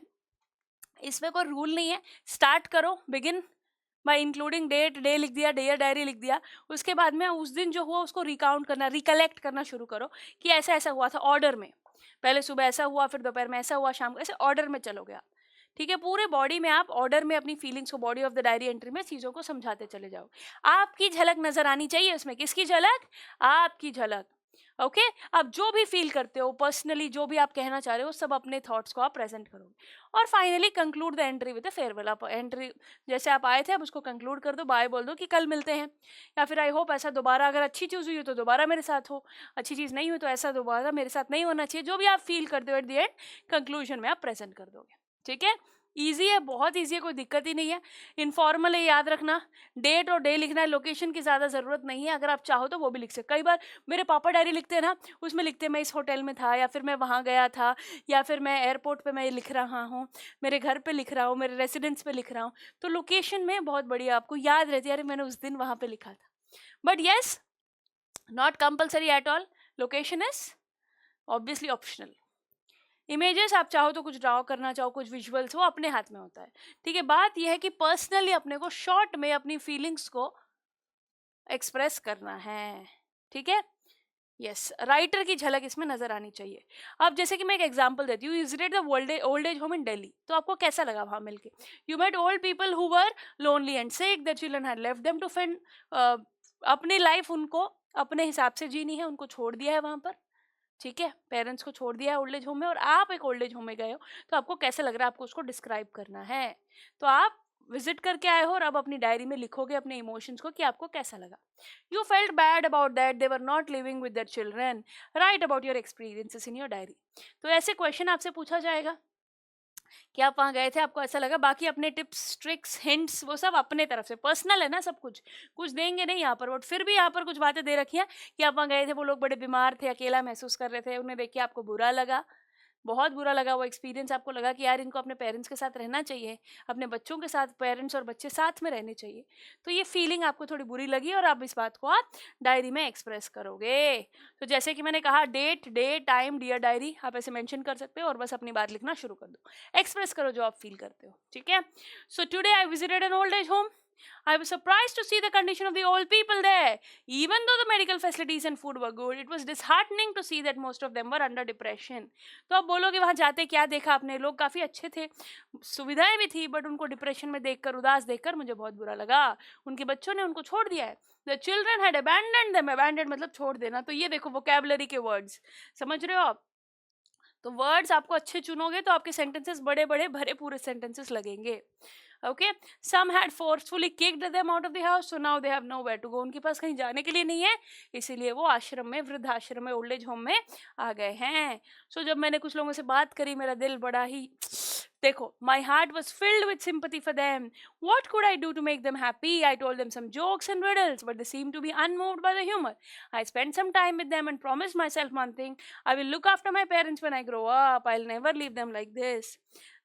इसमें कोई rule नहीं है। Start करो, begin by including date, day लिख दिया, डियर डायरी लिख दिया, उसके बाद में उस दिन जो हुआ उसको रिकाउंट करना, रिकलेक्ट करना शुरू करो कि ऐसा ऐसा हुआ था ऑर्डर में। पहले सुबह ऐसा हुआ, फिर दोपहर में ऐसा हुआ, शाम को, ऐसे ऑर्डर में चलोगे आप, ठीक है। पूरे बॉडी में आप ऑर्डर में अपनी फीलिंग्स को, body of the diary entry में चीज़ों को समझाते चले जाओ। आपकी झलक नजर आनी चाहिए उसमें। किसकी झलक? आपकी झलक, ओके। आप जो भी फील करते हो पर्सनली, जो भी आप कहना चाह रहे हो, सब अपने थॉट्स को आप प्रेजेंट करोगे। और finally conclude the entry with a farewell. आप एंट्री जैसे आप आए थे, आप उसको कंक्लूड कर दो, बाय बोल दो कि कल मिलते हैं, या फिर आई होप ऐसा दोबारा, अगर अच्छी चीज़ हुई हो तो दोबारा मेरे साथ हो, अच्छी चीज़ नहीं हुई तो ऐसा दोबारा मेरे साथ नहीं होना चाहिए। जो भी आप फील करते हो एट द एंड कंक्लूजन में आप प्रेजेंट कर दोगे, ठीक है। ईजी है, बहुत ईजी है, कोई दिक्कत ही नहीं है। इनफॉर्मल है, याद रखना। डेट और डे लिखना है, लोकेशन की ज़्यादा ज़रूरत नहीं है। अगर आप चाहो तो वो भी लिख सकते। कई बार मेरे पापा डायरी लिखते हैं ना, उसमें लिखते हैं मैं इस होटल में था, या फिर मैं वहाँ गया था, या फिर मैं एयरपोर्ट पे मैं लिख रहा हूँ, मेरे घर पे लिख रहा हूँ, मेरे रेसिडेंस पे लिख रहा हूँ। तो लोकेशन में बहुत बढ़िया आपको याद रहती है, अरे मैंने उस दिन वहाँ पे लिखा था। But yes, not compulsory at all. Location is obviously optional. Images आप चाहो तो कुछ ड्रॉ करना चाहो, कुछ विजुअल्स, वो अपने हाथ में होता है। ठीक है, बात यह है कि पर्सनली अपने को शॉर्ट में अपनी फीलिंग्स को एक्सप्रेस करना है। ठीक है, यस, राइटर की झलक इसमें नजर आनी चाहिए। अब जैसे कि मैं एक एग्जांपल देती हूँ, you visited the old age home in Delhi, तो आपको कैसा लगा वहां मिलके? You met old people who were lonely and sick, their children had left them to fend, अपनी लाइफ उनको अपने हिसाब से जीनी है, उनको छोड़ दिया है वहां पर। ठीक है, पेरेंट्स को छोड़ दिया है ओल्ड एज होम में, और आप एक ओल्ड एज होम में गए हो, तो आपको कैसा लग रहा है, आपको उसको डिस्क्राइब करना है। तो आप विजिट करके आए हो और अब अपनी डायरी में लिखोगे अपने इमोशंस को कि आपको कैसा लगा। You felt bad about that they were not living with their children, right about your experiences in your diary. तो ऐसे क्वेश्चन आपसे पूछा जाएगा कि आप वहाँ गए थे, आपको ऐसा लगा। बाकी अपने टिप्स, ट्रिक्स, हिंट्स वो सब अपने तरफ से, पर्सनल है ना सब कुछ, कुछ देंगे नहीं यहाँ पर। बट फिर भी यहाँ पर कुछ बातें दे रखी हैं कि आप वहाँ गए थे, वो लोग बड़े बीमार थे, अकेला महसूस कर रहे थे, उन्हें देख के आपको बुरा लगा, बहुत बुरा लगा वो एक्सपीरियंस। आपको लगा कि यार इनको अपने पेरेंट्स के साथ रहना चाहिए, अपने बच्चों के साथ, पेरेंट्स और बच्चे साथ में रहने चाहिए। तो ये फीलिंग आपको थोड़ी बुरी लगी और आप इस बात को आप डायरी में एक्सप्रेस करोगे। तो जैसे कि मैंने कहा, date, day, time, dear diary, आप ऐसे मेंशन कर सकते हो और बस अपनी बात लिखना शुरू कर दो। एक्सप्रेस करो जो आप फील करते हो। ठीक है, so today I visited an old age home. I was surprised to see the condition of the old people there. Even though the medical facilities and food were good, it was disheartening to see that most of them were under depression. तो आप बोलोगे वहाँ जाते क्या देखा आपने? लोग काफ़ी अच्छे थे, सुविधाएं भी थी, बट उनको डिप्रेशन में देखकर, उदास देखकर मुझे बहुत बुरा लगा। उनके बच्चों ने उनको छोड़ दिया है। The children had abandoned them. Abandoned मतलब छोड़ देना। तो ये देखो वोकैबुलरी के वर्ड्स, समझ रहे हो आप? तो वर्ड्स आपको अच्छे चुनोगे तो आपके सेंटेंसेस बड़े बड़े भरे पूरे सेंटेंसेस लगेंगे। Okay, some had forcefully kicked them out of the house, so now they have nowhere to go. उनके पास कहीं जाने के लिए नहीं है, इसीलिए वो आश्रम में, वृद्धाश्रम में, ओल्ड एज होम में आ गए हैं। सो जब मैंने कुछ लोगों से बात करी, मेरा दिल बड़ा ही, देखो, my heart was filled with sympathy for them. What could I do to make them happy? I told them some jokes and riddles, but they seemed to be unmoved by the humor. I spent some time with them and promised myself one thing: I will look after my parents when I grow up. I'll never leave them like this.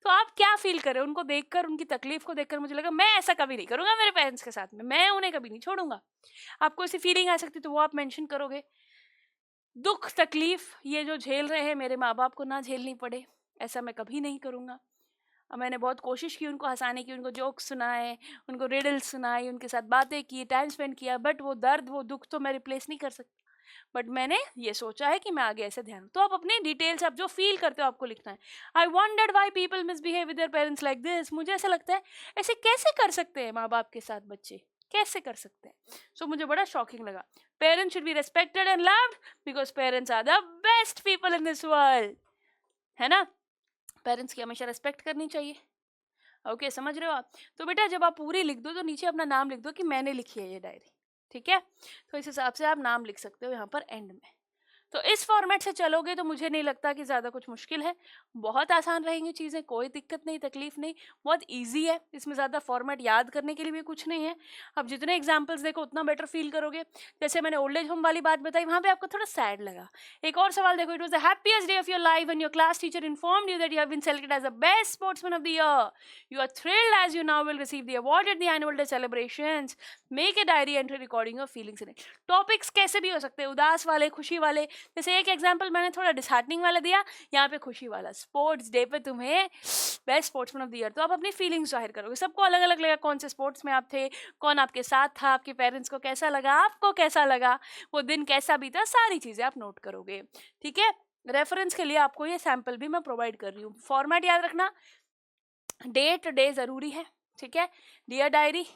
तो आप क्या feel कर रहे हो? उनको देखकर, उनकी तकलीफ को देखकर मुझे लगा मैं ऐसा कभी नहीं करूंगा मेरे पेरेंट्स के साथ में, मैं उन्हें कभी नहीं छोड़ूंगा। आपको ऐसी फीलिंग आ सकती तो वो आप मेंशन करोगे। दुख, तकलीफ ये जो झेल रहे हैं मेरे माँ बाप को ना झेलनी पड़े, ऐसा मैं कभी नहीं करूंगा। मैंने बहुत कोशिश की उनको हंसाने की, उनको जोक्स सुनाए, उनको रिडल्स सुनाई, उनके साथ बातें की, टाइम स्पेंड किया, बट वो दर्द, वो दुख तो मैं रिप्लेस नहीं कर सकता। बट मैंने ये सोचा है कि मैं आगे ऐसे ध्यान। तो आप अपनी डिटेल्स, आप जो फील करते हो आपको लिखना है। आई wandered why people misbehave with their parents like this. मुझे ऐसा लगता है ऐसे कैसे कर सकते हैं माँ बाप के साथ बच्चे, कैसे कर सकते हैं? सो मुझे बड़ा शॉकिंग लगा। Parents should be respected and loved because parents are the best people in this world, है ना? पेरेंट्स की हमेशा रेस्पेक्ट करनी चाहिए। ओके, समझ रहे हो आप? तो बेटा जब आप पूरी लिख दो तो नीचे अपना नाम लिख दो कि मैंने लिखी है ये डायरी। ठीक है, तो इस हिसाब से आप नाम लिख सकते हो यहाँ पर एंड में। तो इस फॉर्मेट से चलोगे तो मुझे नहीं लगता कि ज़्यादा कुछ मुश्किल है, बहुत आसान रहेंगी चीज़ें, कोई दिक्कत नहीं, तकलीफ नहीं, बहुत इजी है। इसमें ज़्यादा फॉर्मेट याद करने के लिए भी कुछ नहीं है। अब जितने एग्जाम्पल्स देखो उतना बेटर फील करोगे। जैसे मैंने ओल्ड एज होम वाली बात बताई, वहाँ पे आपको थोड़ा सैड लगा। एक और सवाल देखो, it was the happiest day of your life when your class teacher informed you that you have been selected as the best sportsman of the year. You are thrilled as you now will receive the award at the annual day celebrations. Make a diary entry recording your feelings in it. Topics कैसे भी हो सकते हैं, उदास वाले, खुशी वाले। जैसे एक एग्जाम्पल मैंने थोड़ा डिसहार्टनिंग वाला दिया, यहाँ पे खुशी वाला, स्पोर्ट्स डे पे तुम्हें best sportsman of the year, तो आप अपनी फीलिंग्स जाहिर करोगे। सबको अलग अलग लगा कौन से स्पोर्ट्स में आप थे, कौन आपके साथ था, आपके पेरेंट्स को कैसा लगा, आपको कैसा लगा, वो दिन कैसा बीता, सारी चीजें आप नोट करोगे। ठीक है, रेफरेंस के लिए आपको ये सैंपल भी मैं प्रोवाइड कर रही हूँ। फॉर्मेट याद रखना, डेट, डे जरूरी है। ठीक है, डियर डायरी,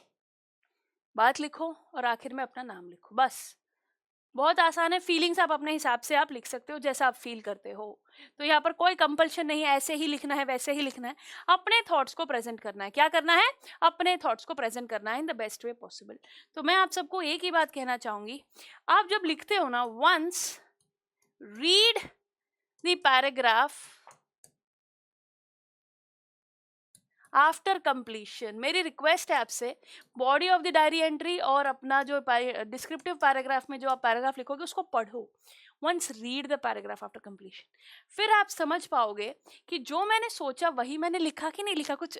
बात लिखो और आखिर में अपना नाम लिखो, बस। बहुत आसान है। फीलिंग्स आप अपने हिसाब से आप लिख सकते हो, जैसा आप फील करते हो। तो यहाँ पर कोई कंपल्शन नहीं है ऐसे ही लिखना है, वैसे ही लिखना है। अपने थॉट्स को प्रेजेंट करना है। क्या करना है? अपने थॉट्स को प्रेजेंट करना है in the best way possible. तो मैं आप सबको एक ही बात कहना चाहूंगी, आप जब लिखते हो ना, once read the paragraph after completion मेरी रिक्वेस्ट है आपसे, body of the diary entry और अपना जो डिस्क्रिप्टिव पैराग्राफ में जो आप पैराग्राफ लिखोगे उसको पढ़ो. Once read the paragraph after completion. फिर आप समझ पाओगे कि जो मैंने सोचा वही मैंने लिखा कि नहीं लिखा, कुछ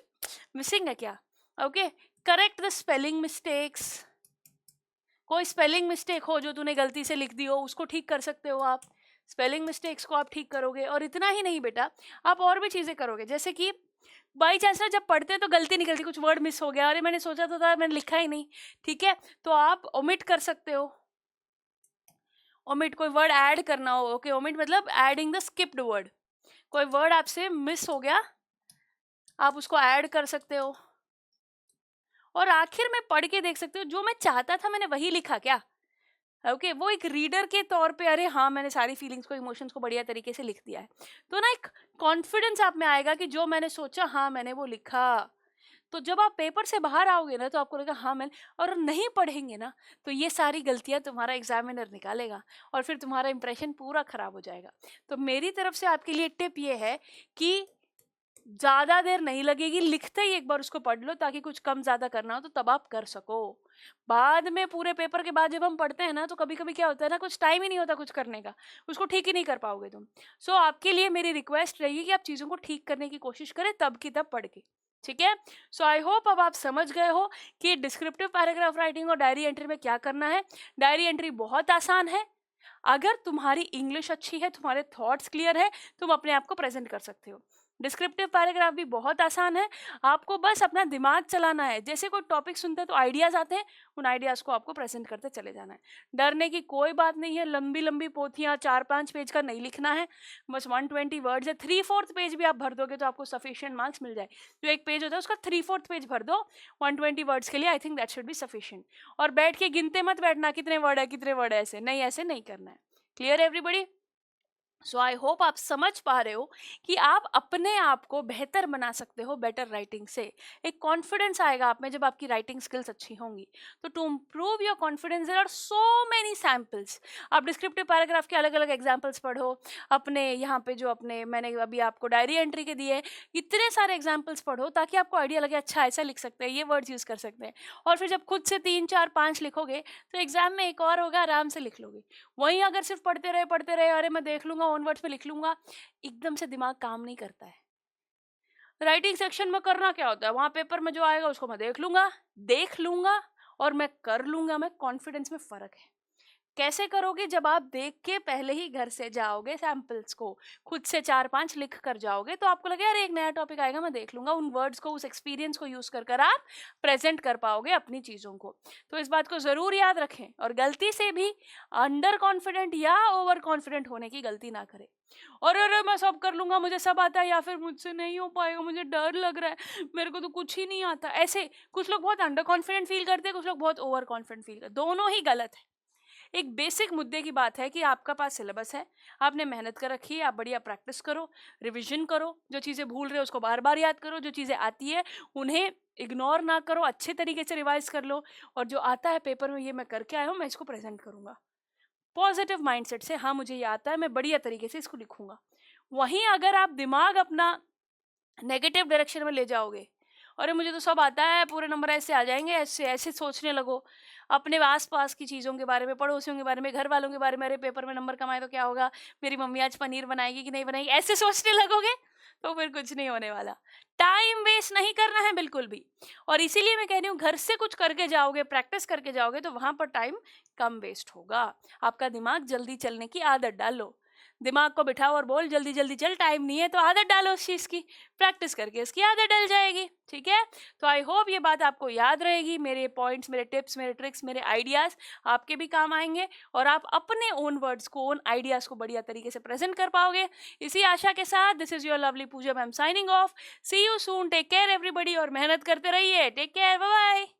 मिसिंग है क्या. Okay, correct the spelling mistakes. कोई स्पेलिंग मिस्टेक हो जो तूने गलती से लिख दी हो, उसको ठीक कर सकते हो आप. स्पेलिंग मिस्टेक्स को आप ठीक करोगे. और इतना ही नहीं बेटा, आप और भी चीज़ें करोगे. जैसे कि बाई चांस ना जब पढ़ते हैं तो गलती निकलती, कुछ वर्ड मिस हो गया, अरे मैंने सोचा तो था मैंने लिखा ही नहीं. ठीक है, तो आप ओमिट कर सकते हो. ओमिट, कोई वर्ड ऐड करना हो. ओके, ओमिट मतलब एडिंग द स्किप्ड वर्ड. कोई वर्ड आपसे मिस हो गया, आप उसको ऐड कर सकते हो. और आखिर में पढ़ के देख सकते हो जो मैं चाहता था मैंने वही लिखा क्या. ओके, वो एक रीडर के तौर पे, अरे हाँ मैंने सारी फीलिंग्स को, इमोशंस को बढ़िया तरीके से लिख दिया है. तो ना एक कॉन्फिडेंस आप में आएगा कि जो मैंने सोचा हाँ मैंने वो लिखा. तो जब आप पेपर से बाहर आओगे ना तो आपको लगेगा हाँ मैंने. और नहीं पढ़ेंगे ना तो ये सारी गलतियां तुम्हारा एग्जामिनर निकालेगा और फिर तुम्हारा इंप्रेशन पूरा खराब हो जाएगा. तो मेरी तरफ से आपके लिए टिप ये है कि ज़्यादा देर नहीं लगेगी, लिखते ही एक बार उसको पढ़ लो, ताकि कुछ कम ज़्यादा करना हो तो तब आप कर सको. बाद में पूरे पेपर के बाद जब हम पढ़ते हैं ना तो कभी कभी क्या होता है ना, कुछ टाइम ही नहीं होता कुछ करने का, उसको ठीक ही नहीं कर पाओगे तुम. सो आपके लिए मेरी रिक्वेस्ट रहेगी कि आप चीज़ों को ठीक करने की कोशिश करें तब की तब पढ़ के. ठीक है. सो आई होप अब आप समझ गए हो कि डिस्क्रिप्टिव पैराग्राफ राइटिंग और डायरी एंट्री में क्या करना है. डायरी एंट्री बहुत आसान है. अगर तुम्हारी इंग्लिश अच्छी है, तुम्हारे थॉट्स क्लियर है, तुम अपने आप को प्रेजेंट कर सकते हो. डिस्क्रिप्टिव पैराग्राफ भी बहुत आसान है. आपको बस अपना दिमाग चलाना है. जैसे कोई टॉपिक सुनते हैं तो आइडियाज आते हैं, उन आइडियाज को आपको प्रेजेंट करते चले जाना है. डरने की कोई बात नहीं है. लंबी लंबी पोथियाँ 4-5 पेज का नहीं लिखना है. बस 120 वर्ड्स है. 3/4 पेज भी आप भर दोगे तो आपको सफिशिएंट मार्क्स मिल जाए. जो एक पेज होता है उसका 3/4 पेज भर दो 120 वर्ड्स के लिए. I think that should be sufficient. और बैठ के गिनते मत बैठना कितने वर्ड है कितने वर्ड है, ऐसे नहीं करना है. Clear everybody. So I hope आप समझ पा रहे हो कि आप अपने आप को बेहतर बना सकते हो बेटर राइटिंग से. एक कॉन्फिडेंस आएगा आप में जब आपकी राइटिंग स्किल्स अच्छी होंगी. तो to improve your confidence there are so many samples. आप डिस्क्रिप्टिव पैराग्राफ के अलग अलग एग्जाम्पल्स पढ़ो. अपने यहाँ पे जो अपने मैंने अभी आपको डायरी एंट्री के दिए, इतने सारे एग्जाम्पल्स पढ़ो ताकि आपको आइडिया लगे अच्छा ऐसा लिख सकते हैं, ये वर्ड्स यूज़ कर सकते हैं. और फिर जब खुद से 3-4-5 लिखोगे तो एग्जाम में एक और होगा, आराम से लिख लोगे. वहीं अगर सिर्फ पढ़ते रहे अरे मैं देख लूंगा ओन वर्ड्स में लिख लूंगा, एकदम से दिमाग काम नहीं करता है. राइटिंग सेक्शन में करना क्या होता है, वहां पेपर में जो आएगा उसको मैं देख लूंगा और मैं कर लूंगा. मैं कॉन्फिडेंस में फर्क है. कैसे करोगे, जब आप देख के पहले ही घर से जाओगे, सैम्पल्स को खुद से 4-5 लिख कर जाओगे तो आपको लगे अरे एक नया टॉपिक आएगा मैं देख लूंगा. उन वर्ड्स को, उस एक्सपीरियंस को यूज कर कर आप प्रेजेंट कर पाओगे अपनी चीज़ों को. तो इस बात को ज़रूर याद रखें और गलती से भी अंडर कॉन्फिडेंट या ओवर कॉन्फिडेंट होने की गलती ना करें. और अरे मैं सब कर लूंगा, मुझे सब आता है, या फिर मुझसे नहीं हो पाएगा, मुझे डर लग रहा है, मेरे को तो कुछ ही नहीं आता. ऐसे कुछ लोग बहुत अंडर कॉन्फिडेंट फील करते हैं, कुछ लोग बहुत ओवर कॉन्फिडेंट फील करते. दोनों ही गलत है. एक बेसिक मुद्दे की बात है कि आपका पास सिलेबस है, आपने मेहनत कर रखी है, आप बढ़िया प्रैक्टिस करो, रिवीजन करो, जो चीज़ें भूल रहे हो उसको बार बार याद करो, जो चीज़ें आती है उन्हें इग्नोर ना करो, अच्छे तरीके से रिवाइज कर लो. और जो आता है पेपर में, ये मैं करके आया हूँ, मैं इसको प्रेजेंट करूँगा पॉजिटिव माइंडसेट से. हाँ मुझे ये आता है, मैं बढ़िया तरीके से इसको लिखूंगा. वहीं अगर आप दिमाग अपना नेगेटिव डायरेक्शन में ले जाओगे, अरे मुझे तो सब आता है, पूरे नंबर ऐसे आ जाएंगे, ऐसे ऐसे सोचने लगो, अपने आसपास की चीज़ों के बारे में, पड़ोसियों के बारे में, घर वालों के बारे में, अरे पेपर में नंबर कमाए तो क्या होगा, मेरी मम्मी आज पनीर बनाएगी कि नहीं बनाएगी, ऐसे सोचने लगोगे तो फिर कुछ नहीं होने वाला. टाइम वेस्ट नहीं करना है बिल्कुल भी. और इसीलिए मैं कह रही हूँ घर से कुछ करके जाओगे, प्रैक्टिस करके जाओगे तो वहाँ पर टाइम कम वेस्ट होगा. आपका दिमाग जल्दी चलने की आदत डालो. दिमाग को बिठाओ और बोल जल्दी जल्दी चल, टाइम नहीं है, तो आदत डालो उस चीज़ की, प्रैक्टिस करके इसकी आदत डल जाएगी. ठीक है. तो आई होप ये बात आपको याद रहेगी. मेरे पॉइंट्स, मेरे टिप्स, मेरे ट्रिक्स, मेरे आइडियाज़ आपके भी काम आएंगे और आप अपने ओन वर्ड्स को, ओन आइडियाज़ को बढ़िया तरीके से प्रेजेंट कर पाओगे. इसी आशा के साथ this is your lovely Puja, I am signing off. See you soon. Take care everybody और मेहनत करते रहिए. Take care. Bye bye.